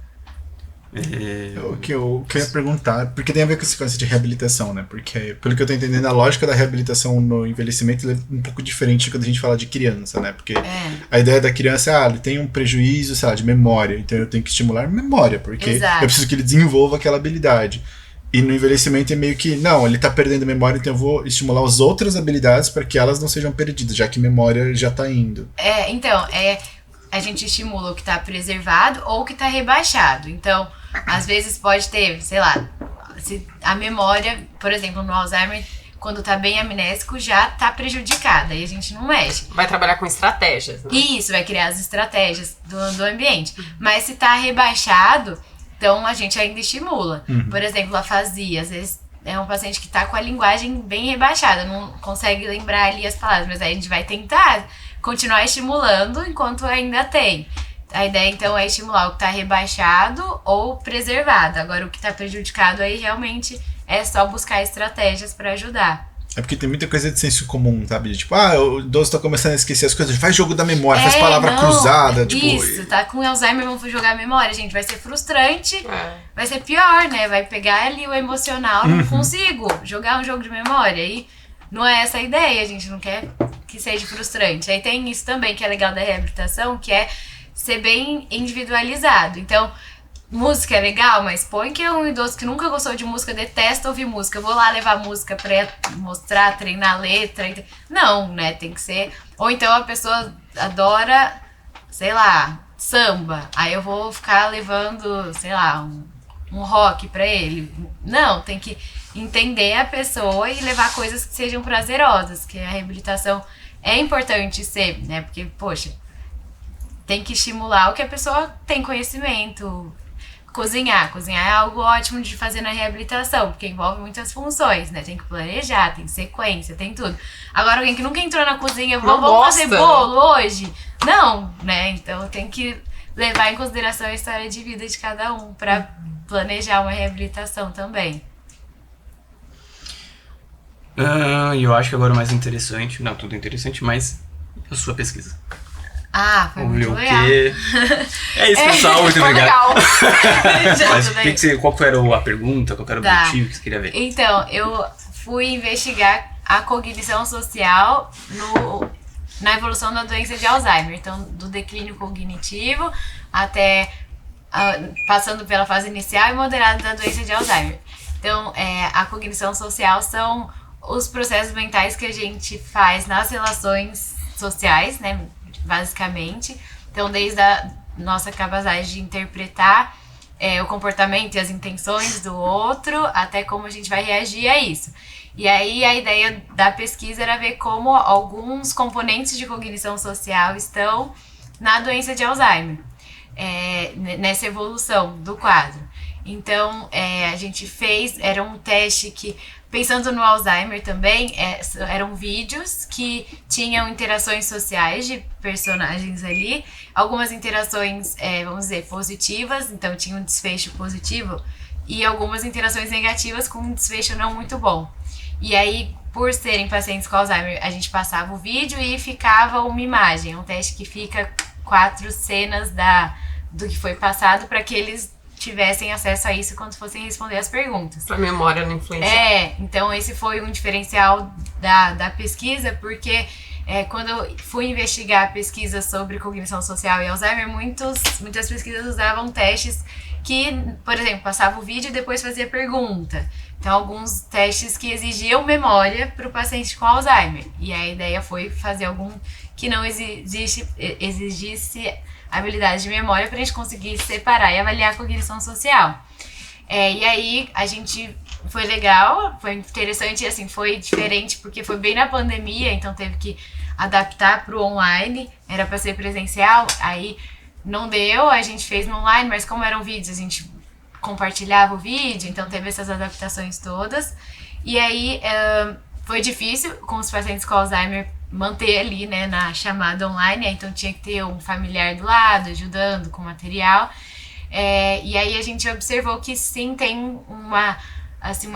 O que eu ia perguntar, porque tem a ver com esse conceito de reabilitação, né? Porque, pelo que eu tô entendendo, a lógica da reabilitação no envelhecimento é um pouco diferente quando a gente fala de criança, né? Porque a ideia da criança é, ele tem um prejuízo, sei lá, de memória, então eu tenho que estimular memória, porque eu preciso que ele desenvolva aquela habilidade. E no envelhecimento é meio que, não, ele tá perdendo memória, então eu vou estimular as outras habilidades para que elas não sejam perdidas, já que memória já tá indo.
A gente estimula o que tá preservado ou o que tá rebaixado. Então, às vezes pode ter, sei lá, se a memória, por exemplo, no Alzheimer, quando tá bem amnésico, já tá prejudicada e a gente não mexe.
Vai trabalhar com estratégias, né?
Isso, vai criar as estratégias do ambiente. Mas se tá rebaixado, então a gente ainda estimula. Por exemplo, afasia, às vezes é um paciente que tá com a linguagem bem rebaixada, não consegue lembrar ali as palavras, mas aí a gente vai tentar continuar estimulando enquanto ainda tem. A ideia, então, é estimular o que tá rebaixado ou preservado. Agora, o que tá prejudicado aí, realmente, é só buscar estratégias para ajudar.
É porque tem muita coisa de senso comum, sabe? De, tipo, o idoso tá começando a esquecer as coisas, faz jogo da memória, faz palavra cruzada. Tipo,
isso, tá com Alzheimer, vamos jogar a memória, gente. Vai ser frustrante, vai ser pior, né? Vai pegar ali o emocional, não consigo jogar um jogo de memória. E não é essa a ideia, a gente não quer que seja frustrante. Aí tem isso também que é legal da reabilitação, que é ser bem individualizado. Então, música é legal, mas põe que é um idoso que nunca gostou de música, detesta ouvir música. Eu vou lá levar música pra mostrar, treinar a letra. Não, né? Tem que ser. Ou então a pessoa adora, sei lá, samba. Aí eu vou ficar levando, sei lá, um rock pra ele. Não, tem que entender a pessoa e levar coisas que sejam prazerosas, que a reabilitação é importante ser, né? Porque, poxa, tem que estimular o que a pessoa tem conhecimento. Cozinhar é algo ótimo de fazer na reabilitação, porque envolve muitas funções, né? Tem que planejar, tem sequência, tem tudo. Agora, alguém que nunca entrou na cozinha, vamos fazer bolo hoje? Não, né? Então tem que levar em consideração a história de vida de cada um para planejar uma reabilitação também.
E eu acho que agora o mais interessante, não tudo interessante, mas a sua pesquisa.
Foi muito legal.
O quê? É isso, pessoal, muito obrigado. Mas qual era a pergunta, qual era o objetivo que você queria ver?
Então, eu fui investigar a cognição social na evolução da doença de Alzheimer. Então, do declínio cognitivo até passando pela fase inicial e moderada da doença de Alzheimer. Então, a cognição social são os processos mentais que a gente faz nas relações sociais, né? Basicamente. Então, desde a nossa capacidade de interpretar o comportamento e as intenções do outro, até como a gente vai reagir a isso. E aí, a ideia da pesquisa era ver como alguns componentes de cognição social estão na doença de Alzheimer, nessa evolução do quadro. Então, a gente era um teste que, pensando no Alzheimer também, eram vídeos que tinham interações sociais de personagens ali, algumas interações, vamos dizer, positivas, então tinha um desfecho positivo, e algumas interações negativas com um desfecho não muito bom. E aí, por serem pacientes com Alzheimer, a gente passava o vídeo e ficava uma imagem, um teste que fica 4 cenas do que foi passado para que eles tivessem acesso a isso quando fossem responder as perguntas.
Pra memória não influenciar.
Então esse foi um diferencial da pesquisa, porque quando eu fui investigar pesquisas sobre cognição social e Alzheimer, muitas pesquisas usavam testes que, por exemplo, passava o vídeo e depois fazia pergunta. Então, alguns testes que exigiam memória para o paciente com Alzheimer. E a ideia foi fazer algum que não exigisse habilidade de memória para a gente conseguir separar e avaliar a cognição social. E aí, foi legal, foi interessante, assim, foi diferente porque foi bem na pandemia, então teve que adaptar para o online, era para ser presencial, aí não deu, a gente fez no online, mas como eram vídeos, a gente compartilhava o vídeo, então teve essas adaptações todas. E aí, foi difícil com os pacientes com Alzheimer manter ali, né, na chamada online, então tinha que ter um familiar do lado, ajudando com material. E aí a gente observou que sim, tem uma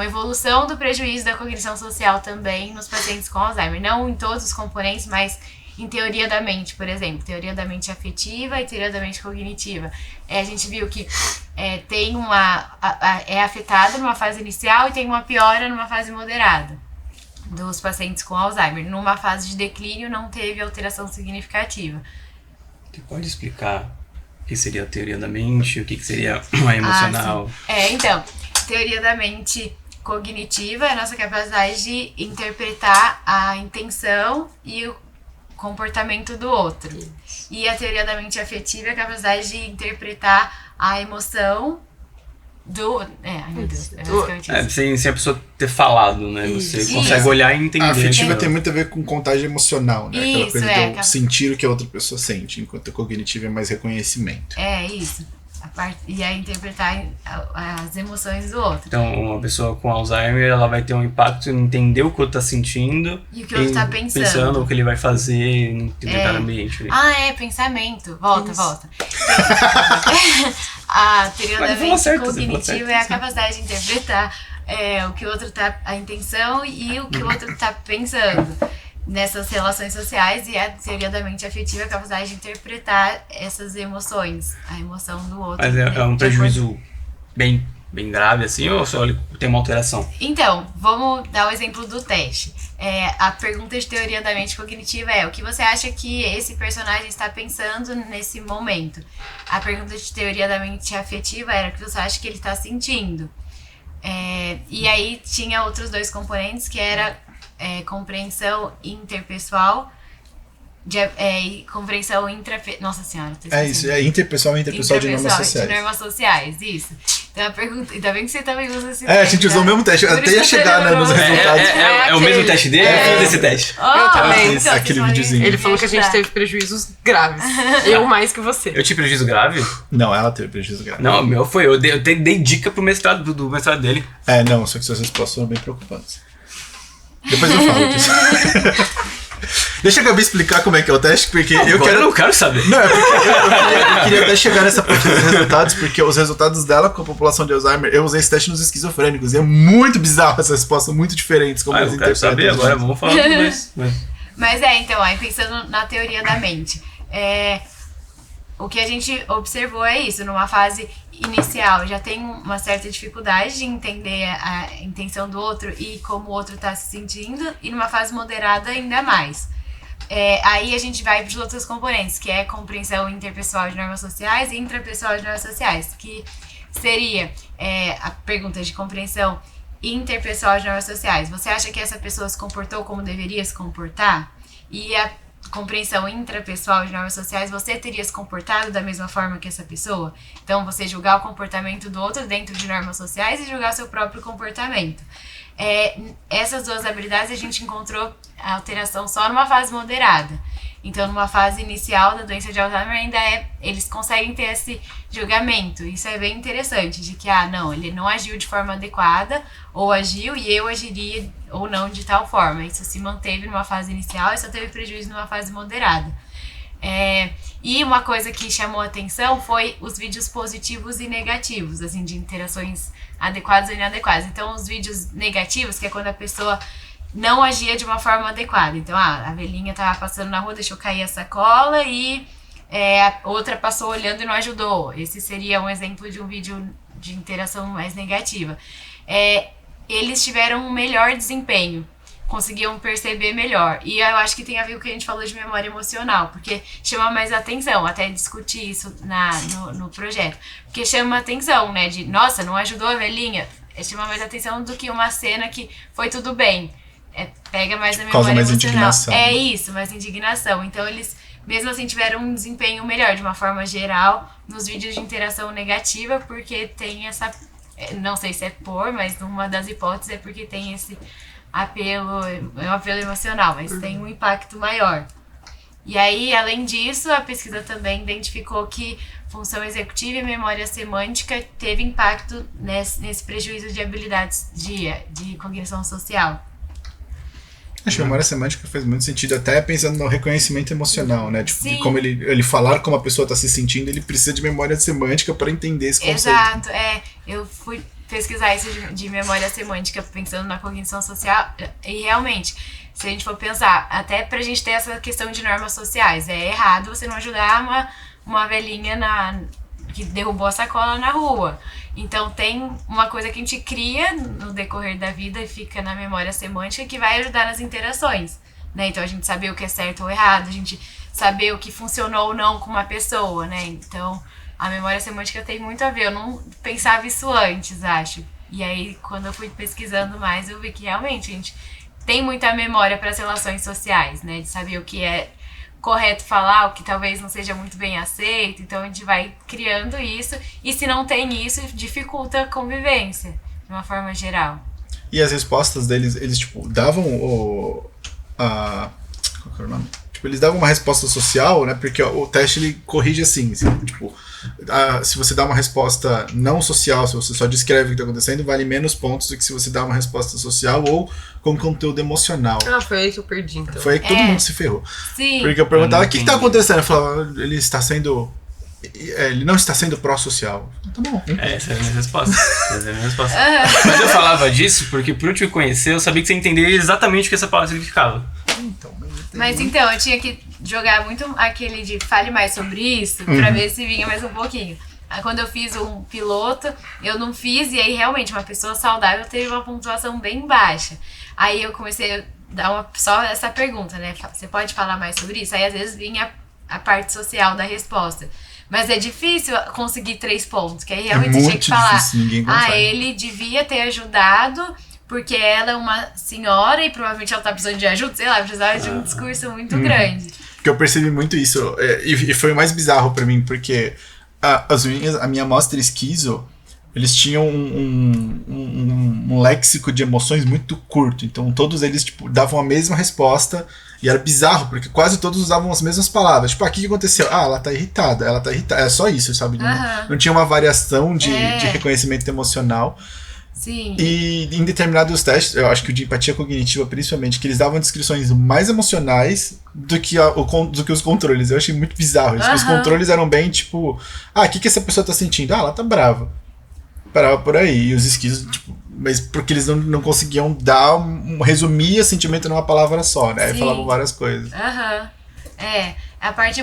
evolução do prejuízo da cognição social também nos pacientes com Alzheimer. Não em todos os componentes, mas em teoria da mente, por exemplo. Teoria da mente afetiva e teoria da mente cognitiva. A gente viu que tem é afetado numa fase inicial e tem uma piora numa fase moderada dos pacientes com Alzheimer. Numa fase de declínio não teve alteração significativa.
Você pode explicar o que seria a teoria da mente, o que seria a emocional?
Então, teoria da mente cognitiva é a nossa capacidade de interpretar a intenção e o comportamento do outro. E a teoria da mente afetiva é a capacidade de interpretar a emoção Ai meu Deus, é basicamente isso.
Sem a pessoa ter falado, né? Você consegue olhar e entender.
A afetiva tem muito a ver com contagem emocional, né? Aquela coisa de eu sentir o que a outra pessoa sente, enquanto a cognitiva é mais reconhecimento.
É isso. E aí interpretar as emoções do outro.
Então, uma pessoa com Alzheimer, ela vai ter um impacto em entender o que o outro tá sentindo.
E o que o outro tá pensando.
O que ele vai fazer em determinado ambiente.
Pensamento. Volta. A teoria da mente cognitiva é a capacidade de interpretar o que o outro tá... a intenção e o que o outro tá pensando nessas relações sociais, e a teoria da mente afetiva é a capacidade de interpretar essas emoções, a emoção do outro.
Mas é um prejuízo bem grave, assim, ou só ele tem uma alteração?
Então, vamos dar o exemplo do teste. A pergunta de teoria da mente cognitiva é: o que você acha que esse personagem está pensando nesse momento? A pergunta de teoria da mente afetiva era: o que você acha que ele está sentindo? E aí tinha outros dois componentes, que era compreensão interpessoal e compreensão
Nossa senhora, isso, interpessoal e interpessoal de normas sociais.
De normas sociais, isso. Então a pergunta, ainda bem que você também usa esse
teste. A gente usou o mesmo teste, até ia chegar nos resultados.
É o mesmo teste dele? Eu fiz esse teste.
Eu também.
Então, aquele videozinho.
Ele falou que a gente teve prejuízos graves. Eu mais que você.
Eu tive prejuízo grave?
Não, ela teve prejuízo grave.
Não, o meu foi. Eu dei dica pro mestrado, do mestrado dele.
Não, só que suas respostas foram bem preocupantes. Depois eu falo disso. Deixa a Gabi explicar como é que é o teste, porque eu
não quero saber.
Não, é porque eu queria até chegar nessa parte dos resultados, porque os resultados dela com a população de Alzheimer, eu usei esse teste nos esquizofrênicos, e é muito bizarro essas respostas, muito diferentes como eles
interpretam. Eu quero saber agora, vamos falar tudo isso.
Mas então, aí pensando na teoria da mente, o que a gente observou é isso: numa fase inicial já tem uma certa dificuldade de entender a intenção do outro e como o outro está se sentindo, e numa fase moderada ainda mais. Aí a gente vai para os outros componentes, que é compreensão interpessoal de normas sociais e intrapessoal de normas sociais, que seria a pergunta de compreensão interpessoal de normas sociais. Você acha que essa pessoa se comportou como deveria se comportar? E a compreensão intrapessoal de normas sociais: você teria se comportado da mesma forma que essa pessoa? Então, você julgar o comportamento do outro dentro de normas sociais e julgar seu próprio comportamento. Essas duas habilidades a gente encontrou a alteração só numa fase moderada. Então, numa fase inicial da doença de Alzheimer, ainda eles conseguem ter esse julgamento. Isso é bem interessante, de que, não, ele não agiu de forma adequada, ou agiu e eu agiria ou não de tal forma. Isso se manteve numa fase inicial e só teve prejuízo numa fase moderada. E uma coisa que chamou a atenção foi os vídeos positivos e negativos, assim, de interações adequadas ou inadequadas. Então, os vídeos negativos, que é quando a pessoa não agia de uma forma adequada. Então, a velhinha tava passando na rua, deixou cair a sacola e a outra passou olhando e não ajudou. Esse seria um exemplo de um vídeo de interação mais negativa. Eles tiveram um melhor desempenho, conseguiam perceber melhor. E eu acho que tem a ver com o que a gente falou de memória emocional, porque chama mais atenção, até discutir isso no projeto. Porque chama atenção, né, de, nossa, não ajudou a velhinha. Chama mais atenção do que uma cena que foi tudo bem. Pega mais na memória
mais
emocional.
Indignação.
Isso, mais indignação. Então eles, mesmo assim, tiveram um desempenho melhor, de uma forma geral, nos vídeos de interação negativa, porque tem essa... Não sei se é mas numa das hipóteses é porque tem esse apelo, um apelo emocional, mas tem um impacto maior. E aí, além disso, a pesquisa também identificou que função executiva e memória semântica teve impacto nesse prejuízo de habilidades de cognição social.
Acho que a memória semântica faz muito sentido, até pensando no reconhecimento emocional, né? Tipo, de como ele falar como a pessoa está se sentindo, ele precisa de memória semântica para entender esse conceito.
Exato, eu fui pesquisar isso de memória semântica pensando na cognição social, e realmente, se a gente for pensar, até pra gente ter essa questão de normas sociais, é errado você não ajudar uma velhinha que derrubou a sacola na rua. Então tem uma coisa que a gente cria no decorrer da vida e fica na memória semântica, que vai ajudar nas interações, né? Então a gente saber o que é certo ou errado, a gente saber o que funcionou ou não com uma pessoa, né? Então a memória semântica tem muito a ver. Eu não pensava isso antes, acho. E aí, quando eu fui pesquisando mais, eu vi que realmente a gente tem muita memória para as relações sociais, né? De saber o que é correto falar, o que talvez não seja muito bem aceito. Então a gente vai criando isso. E se não tem isso, dificulta a convivência, de uma forma geral.
E as respostas deles, eles, tipo, davam qual que era o nome? Tipo, eles davam uma resposta social, né? Porque o teste, ele corrige assim, tipo, se você dá uma resposta não social, se você só descreve o que está acontecendo, vale menos pontos do que se você dá uma resposta social ou com conteúdo emocional.
Foi aí que eu perdi, então.
Foi aí que todo mundo se ferrou.
Sim.
Porque eu perguntava, o que está acontecendo? Eu falava, ele não está sendo pró-social. Tá bom.
Essa é a minha resposta. Mas eu falava disso porque, por eu te conhecer, eu sabia que você entenderia exatamente o que essa palavra significava.
Mas então, eu tinha que jogar muito aquele de fale mais sobre isso, pra ver se vinha mais um pouquinho. Aí quando eu fiz um piloto, eu não fiz, e aí realmente uma pessoa saudável teve uma pontuação bem baixa. Aí eu comecei a dar só essa pergunta, né? Você pode falar mais sobre isso? Aí às vezes vinha a parte social da resposta. Mas é difícil conseguir 3 pontos, que aí realmente você tinha que falar, ele devia ter ajudado porque ela é uma senhora e provavelmente ela tá precisando de ajuda, sei lá, precisava de um discurso muito grande.
Porque eu percebi muito isso, e foi o mais bizarro pra mim, porque a minha amostra esquizo, eles tinham um léxico de emoções muito curto, então todos eles, tipo, davam a mesma resposta, e era bizarro, porque quase todos usavam as mesmas palavras. Tipo, o que aconteceu? Ela tá irritada. É só isso, sabe? Não tinha uma variação de reconhecimento emocional.
Sim.
E em determinados testes, eu acho que o de empatia cognitiva, principalmente, que eles davam descrições mais emocionais do que os controles. Eu achei muito bizarro isso. Os controles eram bem, tipo, o que essa pessoa tá sentindo? Ela tá brava. Parava por aí. E os esquizos, tipo, mas porque eles não conseguiam resumir o sentimento numa palavra só, né? Aí falavam várias coisas.
A parte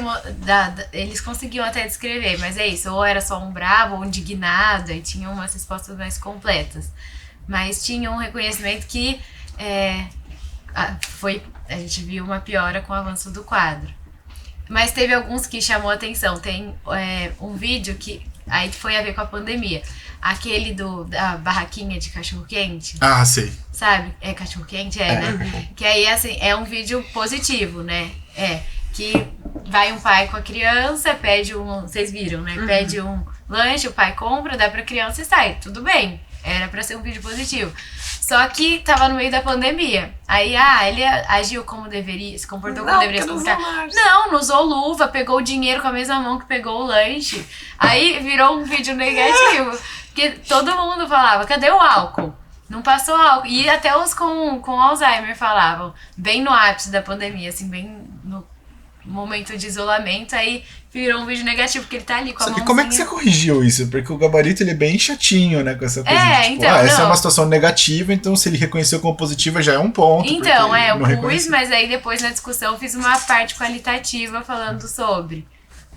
eles conseguiam até descrever, mas é isso, ou era só um bravo ou um indignado, e tinham umas respostas mais completas. Mas tinha um reconhecimento que a gente viu uma piora com o avanço do quadro. Mas teve alguns que chamou a atenção. Tem um vídeo que aí foi a ver com a pandemia. Aquele da barraquinha de cachorro-quente.
Sei.
Sabe? É cachorro-quente? Né? Que aí, assim, é um vídeo positivo, né? Que vai um pai com a criança, pede vocês viram, né? Pede um lanche, o pai compra, dá pra criança e sai. Tudo bem. Era pra ser um vídeo positivo. Só que tava no meio da pandemia. Aí, ele agiu como deveria, se comportou como deveria se comportar. Não usou luva, pegou o dinheiro com a mesma mão que pegou o lanche. Aí virou um vídeo negativo. Porque todo mundo falava, cadê o álcool? Não passou álcool. E até os com Alzheimer falavam, bem no ápice da pandemia, assim, bem no momento de isolamento, aí virou um vídeo negativo, porque ele tá ali com a mãozinha.
E como é que você corrigiu isso? Porque o gabarito, ele é bem chatinho, né, com essa coisa de, tipo,
então,
essa é uma situação negativa, então se ele reconheceu como positiva já é um ponto.
Então, eu pus, mas aí depois na discussão eu fiz uma parte qualitativa falando sobre.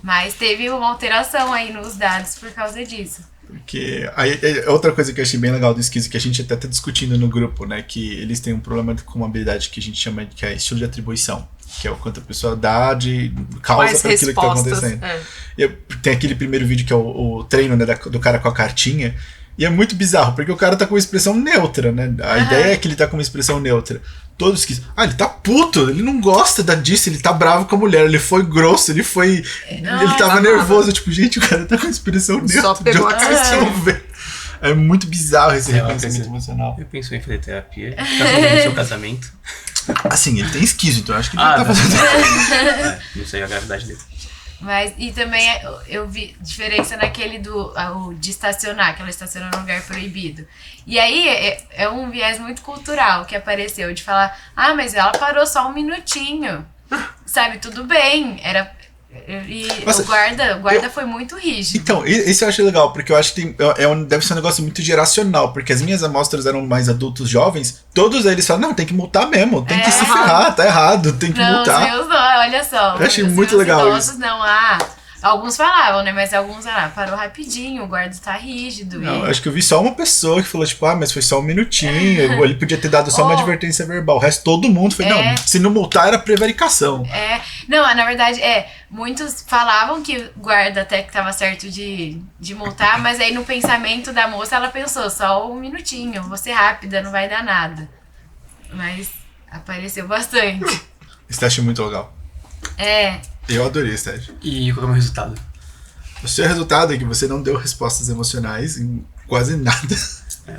Mas teve uma alteração aí nos dados por causa disso.
Porque aí, outra coisa que eu achei bem legal do esquizo, que a gente até tá discutindo no grupo, né, que eles têm um problema com uma habilidade que a gente chama de estilo de atribuição, que é o quanto a pessoa dá de causa para aquilo que tá acontecendo. E tem aquele primeiro vídeo que é o treino, né, do cara com a cartinha, e é muito bizarro, porque o cara tá com uma expressão neutra, né, a ideia é que ele tá com uma expressão neutra. Todos que ele tá puto, ele não gosta disso, ele tá bravo com a mulher, ele foi grosso, ele tava nervoso, tipo, gente, o cara tá com a expressão neutra.
Só pegou a
ver. É muito bizarro esse reconhecimento emocional.
Eu penso em fazer terapia, no seu casamento.
Assim, ele tem esquizo, então eu acho que ele tá fazendo.
Não sei a gravidade dele.
Mas, e também eu vi diferença naquele de estacionar, que ela estaciona num lugar proibido. E aí é um viés muito cultural que apareceu, de falar, mas ela parou só um minutinho, sabe, tudo bem, o guarda foi muito rígido.
Então, isso eu acho legal, porque eu acho que deve ser um negócio muito geracional, porque as minhas amostras eram mais adultos jovens, todos eles falam, não, tem que multar mesmo, tem que se ferrar, tá errado, tem que multar.
Não, olha só.
Eu achei muito legal
idosos,
isso.
Não, alguns falavam, né, mas alguns parou rapidinho, o guarda tá rígido.
Não, eu acho que eu vi só uma pessoa que falou, tipo, mas foi só um minutinho, ele podia ter dado só uma advertência verbal, o resto todo mundo foi, não, se não multar era prevaricação.
Não, na verdade, muitos falavam que o guarda até que tava certo de multar, mas aí no pensamento da moça ela pensou, só um minutinho, vou ser rápida, não vai dar nada. Mas apareceu bastante.
Esse teste é muito legal. Eu adorei esse teste.
E qual é o meu resultado?
O seu resultado é que você não deu respostas emocionais em quase nada.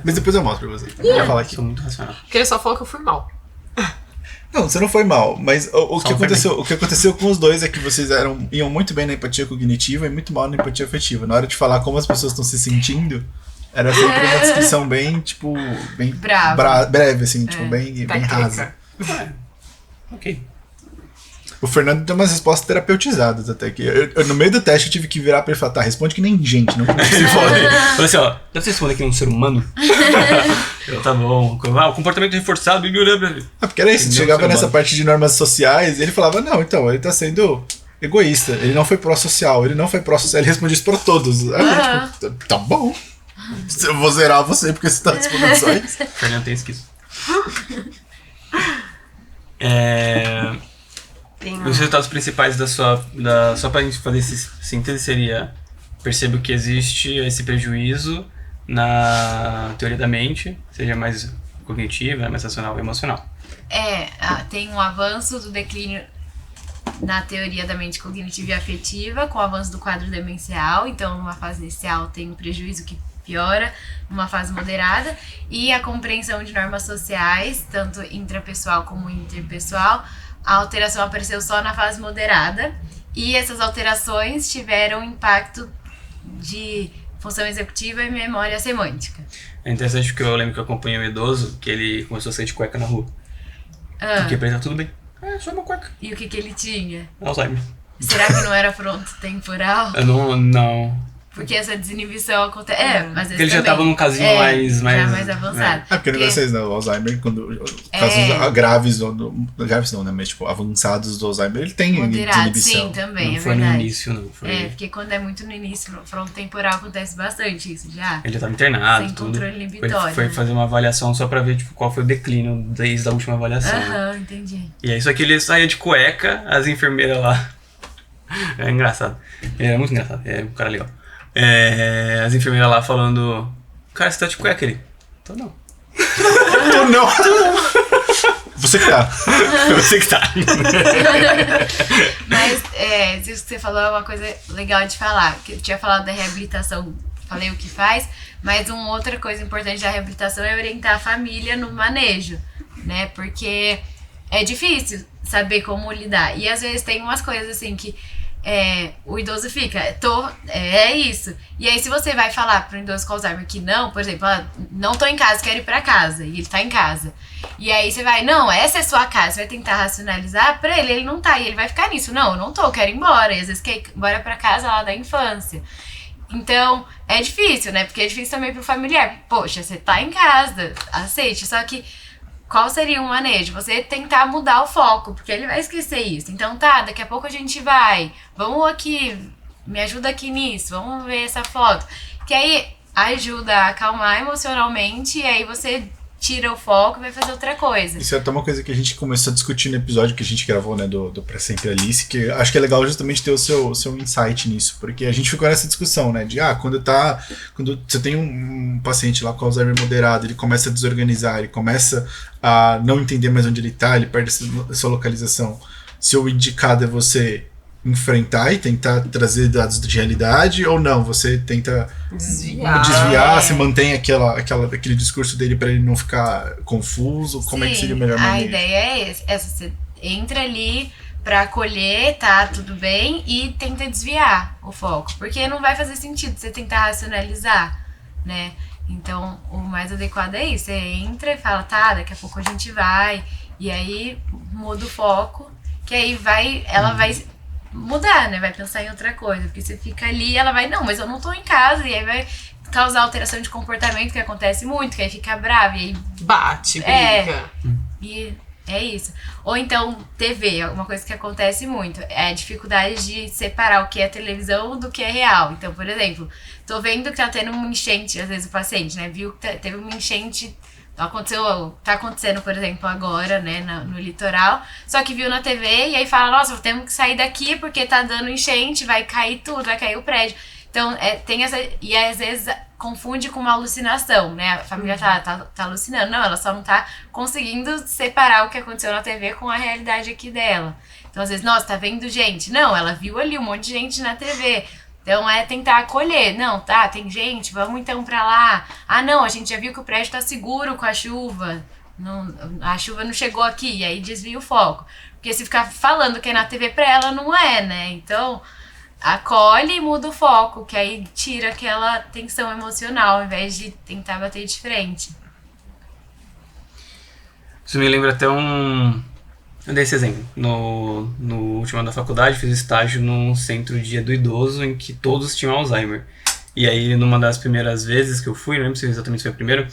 Mas depois eu mostro pra você. Eu vou falar aqui.
Sou muito racional.
Porque ele só falou que eu fui mal.
Não, você não foi mal, mas o que
foi
aconteceu com os dois é que vocês iam muito bem na empatia cognitiva e muito mal na empatia afetiva. Na hora de falar como as pessoas estão se sentindo, era sempre uma descrição bem, tipo, bem breve, assim, tipo, bem rasa.
Ok.
O Fernando tem umas respostas terapeutizadas até que. No meio do teste eu tive que virar pra ele e falar, tá, responde que nem gente, não como se
Falei assim, ó, dá pra você responder que nem um ser humano? Tá bom. O comportamento reforçado.
Porque era isso, chegava nessa parte de normas sociais e ele falava, não, então, ele tá sendo egoísta, ele não foi pró-social, ele respondia isso pra todos. Aí eu, tipo, tá bom. Eu vou zerar você porque você tá respondendo só isso.
Fernando tem esquizo. Os resultados principais só pra gente fazer esse síntese seria: percebo que existe esse prejuízo na teoria da mente, seja mais cognitiva, mais racional e emocional.
Tem um avanço do declínio na teoria da mente cognitiva e afetiva, com o avanço do quadro demencial. Então, numa fase inicial tem um prejuízo que piora, numa fase moderada, e a compreensão de normas sociais, tanto intrapessoal como interpessoal. A alteração apareceu só na fase moderada, e essas alterações tiveram impacto de função executiva e memória semântica.
É interessante porque eu lembro que eu acompanhei um idoso que ele começou a sair de cueca na rua. Porque pra ele tá tudo bem. Só uma cueca.
E o que ele tinha?
Alzheimer.
Será que não era frontotemporal?
Não.
Porque essa desinibição acontece. Mas
porque ele já tava num casinho
mais avançado.
Porque vocês, né? O Alzheimer, quando casos graves, graves não, né? Mas tipo, avançados do Alzheimer, ele tem
moderado,
desinibição.
Sim, também,
não foi
verdade.
No início, não.
Porque quando é muito no início, no frontotemporal acontece bastante isso já.
Ele já tava internado,
sem
tudo.
Controle inibitório.
Foi fazer uma avaliação só pra ver tipo, qual foi o declínio desde a última avaliação.
Entendi.
E aí, só que ele saía de cueca, as enfermeiras lá. É engraçado. É muito engraçado. É um cara legal. As enfermeiras lá falando: cara, você tá de cueca? Ele: tô não.
Tô não. Você que tá.
Você que tá.
Mas isso que você falou é uma coisa legal de falar. Que eu tinha falado da reabilitação, falei o que faz, mas uma outra coisa importante da reabilitação é orientar a família no manejo, né? Porque é difícil saber como lidar. E às vezes tem umas coisas assim que o idoso fica, é isso. E aí se você vai falar para um idoso com Alzheimer que não, por exemplo, não tô em casa, quero ir para casa, e ele tá em casa. E aí você vai, não, essa é sua casa, você vai tentar racionalizar pra ele não tá, e ele vai ficar nisso, não, eu não tô, eu quero ir embora, e às vezes quer ir embora pra casa lá da infância. Então, é difícil, né, porque é difícil também pro familiar, poxa, você tá em casa, aceite, só que qual seria um manejo? Você tentar mudar o foco, porque ele vai esquecer isso. Então tá, daqui a pouco a gente vai, vamos aqui, me ajuda aqui nisso, vamos ver essa foto. Que aí ajuda a acalmar emocionalmente, e aí você tira o foco e vai fazer outra coisa.
Isso é até uma coisa que a gente começou a discutir no episódio que a gente gravou, né, do Pra Sempre Alice, que acho que é legal justamente ter o seu insight nisso, porque a gente ficou nessa discussão, né, de quando você tem um paciente lá com Alzheimer moderado, ele começa a desorganizar, ele começa a não entender mais onde ele tá, ele perde essa localização. Se o indicado é você enfrentar e tentar trazer dados de realidade, ou não, você tenta desviar, se mantém aquele discurso dele para ele não ficar confuso. Como é que seria o melhor manejo?
A ideia é essa, você entra ali pra acolher, tá, tudo bem, e tenta desviar o foco, porque não vai fazer sentido você tentar racionalizar, né? Então, o mais adequado é isso, você entra e fala, tá, daqui a pouco a gente vai, e aí muda o foco, que aí ela vai mudar, né? Vai pensar em outra coisa, porque você fica ali, ela vai, não, mas eu não tô em casa, e aí vai causar alteração de comportamento, que acontece muito, que aí fica brava, e aí
bate, briga.
E é isso. Ou então, TV, uma coisa que acontece muito, é a dificuldade de separar o que é televisão do que é real. Então, por exemplo, tô vendo que tá tendo uma enchente, às vezes o paciente, né, viu que teve uma enchente. Tá acontecendo, por exemplo, agora, né, no litoral, só que viu na TV e aí fala, nossa, temos que sair daqui porque tá dando enchente, vai cair tudo, vai cair o prédio. Então, tem essa, e às vezes confunde com uma alucinação, né? A família tá alucinando. Não, ela só não tá conseguindo separar o que aconteceu na TV com a realidade aqui dela. Então, às vezes, nossa, tá vendo gente? Não, ela viu ali um monte de gente na TV. Então, é tentar acolher. Não, tá, tem gente, vamos então pra lá. Ah, não, a gente já viu que o prédio tá seguro com a chuva. Não, a chuva não chegou aqui, e aí desvia o foco. Porque se ficar falando que é na TV pra ela, não é, né? Então, acolhe e muda o foco, que aí tira aquela tensão emocional, ao invés de tentar bater de frente.
Isso me lembra até Eu dei esse exemplo. No último ano da faculdade, fiz estágio num centro de do idoso em que todos tinham Alzheimer. E aí, numa das primeiras vezes que eu fui, não lembro se exatamente foi a primeira,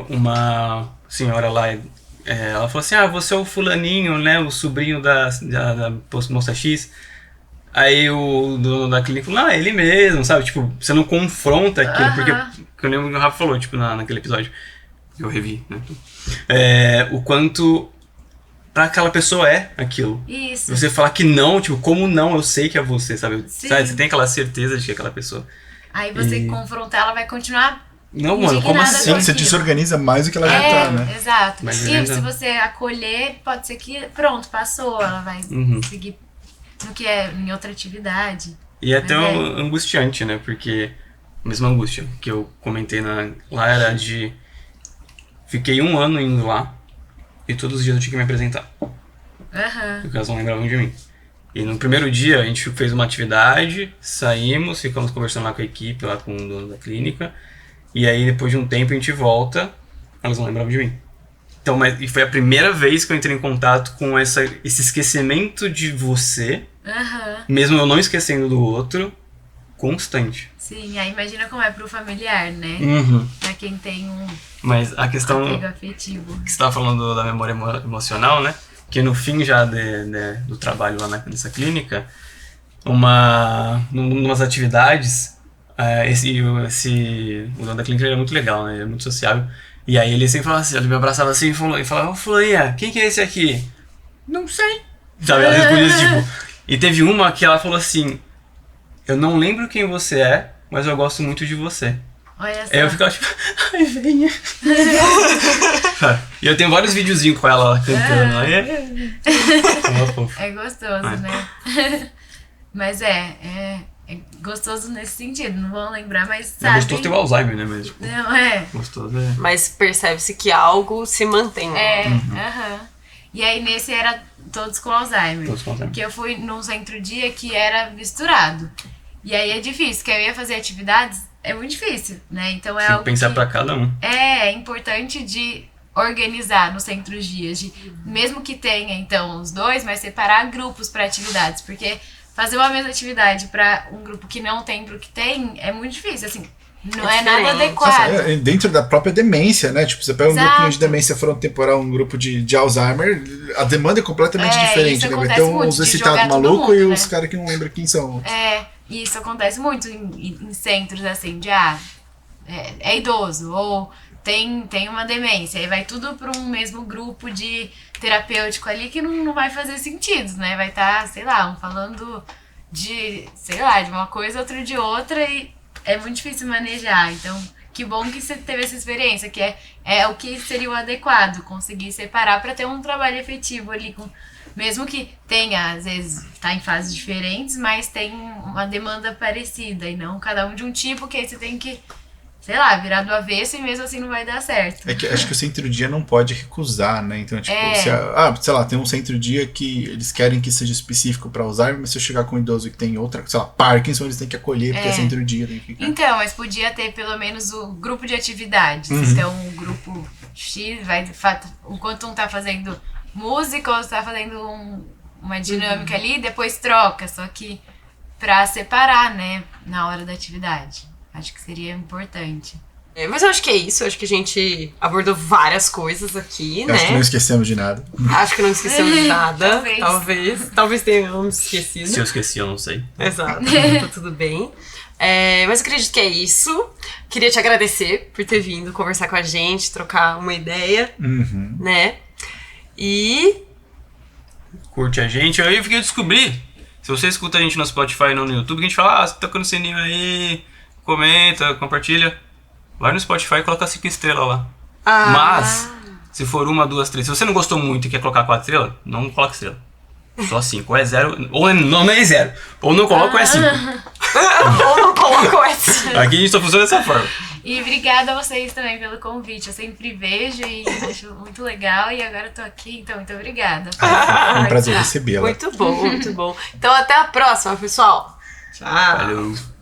uma senhora lá, ela falou assim, você é o fulaninho, né, o sobrinho da moça X. Aí o dono da clínica falou, ele mesmo, sabe? Tipo, você não confronta aquilo, porque eu lembro que o Rafa falou, tipo, naquele episódio, que eu revi, né? O quanto pra aquela pessoa é aquilo.
Isso.
Você falar que não, tipo, como não, eu sei que é você, sabe? Sabe? Você tem aquela certeza de que é aquela pessoa.
Aí você confrontar, ela vai continuar.
Não, mano, como assim?
Você desorganiza mais do que ela já tá, né?
Exato.
Mas
e se você acolher, pode ser que, pronto, passou, ela vai seguir no que é em outra atividade.
E é até angustiante, né? Porque a mesma angústia que eu comentei lá era de... Fiquei 1 ano indo lá e todos os dias eu tinha que me apresentar. Porque elas não lembravam de mim. E no primeiro dia a gente fez uma atividade, saímos, ficamos conversando lá com a equipe, lá com o dono da clínica. E aí depois de um tempo a gente volta, elas não lembravam de mim. Então, e foi a primeira vez que eu entrei em contato com esse esquecimento de você, mesmo eu não esquecendo do outro, constante.
Sim, aí imagina como é pro familiar, né? Pra quem tem um
Mas a questão
apego afetivo.
Que você estava falando da memória emocional, né? Que no fim já do trabalho lá nessa clínica, numas atividades, o dono da clínica era muito legal, né? Ele é muito sociável. E aí ele sempre falava assim, ele me abraçava assim e falava, Fulaninha, quem que é esse aqui? Não sei. Sabe, ela respondia tipo... E teve uma que ela falou assim, eu não lembro quem você é, mas eu gosto muito de você.
Olha só.
Aí eu ficava tipo, ai, venha. E eu tenho vários videozinhos com ela cantando.
É gostoso, né? Mas é gostoso nesse sentido. Não vão lembrar, mas sabe...
É gostoso ter o Alzheimer, né? Mas, tipo,
não, é.
Gostoso
Mas percebe-se que algo se mantém.
E aí nesse era todos com Alzheimer.
Todos com Alzheimer.
Que eu fui num centro-dia que era misturado. E aí é difícil, que eu ia fazer atividades, é muito difícil, né? Então
tem que pensar pra cada um.
É importante de organizar nos centros-dias, mesmo que tenha, então, os dois, mas separar grupos para atividades, porque fazer uma mesma atividade para um grupo que não tem pro que tem é muito difícil, assim, não é nada adequado.
Nossa, dentro da própria demência, né? Tipo, você pega um grupinho de demência frontotemporal, um grupo de Alzheimer, a demanda é completamente diferente, né? Vai ter uns excitados malucos e os caras que não lembram quem são.
E isso acontece muito em centros, assim, de é idoso, ou tem uma demência, aí vai tudo para um mesmo grupo de terapêutico ali que não vai fazer sentido, né? Vai estar, sei lá, um falando de uma coisa, outro de outra, e é muito difícil manejar. Então, que bom que você teve essa experiência, que é o que seria o adequado, conseguir separar para ter um trabalho efetivo ali com... Mesmo que tenha, às vezes, tá em fases diferentes, mas tem uma demanda parecida, e não cada um de um tipo, que aí você tem que, sei lá, virar do avesso e mesmo assim não vai dar certo.
É que acho que o centro-dia não pode recusar, né? Então, tipo, sei lá, tem um centro-dia que eles querem que seja específico para Alzheimer, mas se eu chegar com um idoso que tem outra, sei lá, Parkinson, eles têm que acolher, porque é centro-dia, tem que ficar.
Então, mas podia ter pelo menos o grupo de atividades. Então, o grupo X vai, de fato, enquanto um tá fazendo música, ou tá fazendo uma dinâmica ali, depois troca, só que pra separar, né, na hora da atividade. Acho que seria importante.
Mas eu acho que é isso, eu acho que a gente abordou várias coisas aqui, né?
Acho que não esquecemos de nada.
Acho que não esquecemos de nada.
Talvez.
Talvez tenhamos esquecido.
Se eu esqueci, eu não sei.
Exato, tá tudo bem. Mas eu acredito que é isso. Queria te agradecer por ter vindo conversar com a gente, trocar uma ideia, né? E...
Curte a gente. Aí eu fiquei descobrir, se você escuta a gente no Spotify e não no YouTube, que a gente fala, você tá tocando sininho aí, comenta, compartilha. Vai no Spotify e coloca 5 estrelas lá.
Ah.
Mas, se for 1, 2, 3, se você não gostou muito e quer colocar 4 estrelas, não coloca estrela. Só 5. Ou é 0, ou não é 0. Ou não coloca ou é 5.
Ou não coloca o S.
Aqui a gente só funciona dessa forma.
E obrigada a vocês também pelo convite. Eu sempre vejo e acho muito legal. E agora eu tô aqui, então muito obrigada.
Foi um prazer recebê-la.
Muito bom, muito bom. Então até a próxima, pessoal. Tchau.
Valeu.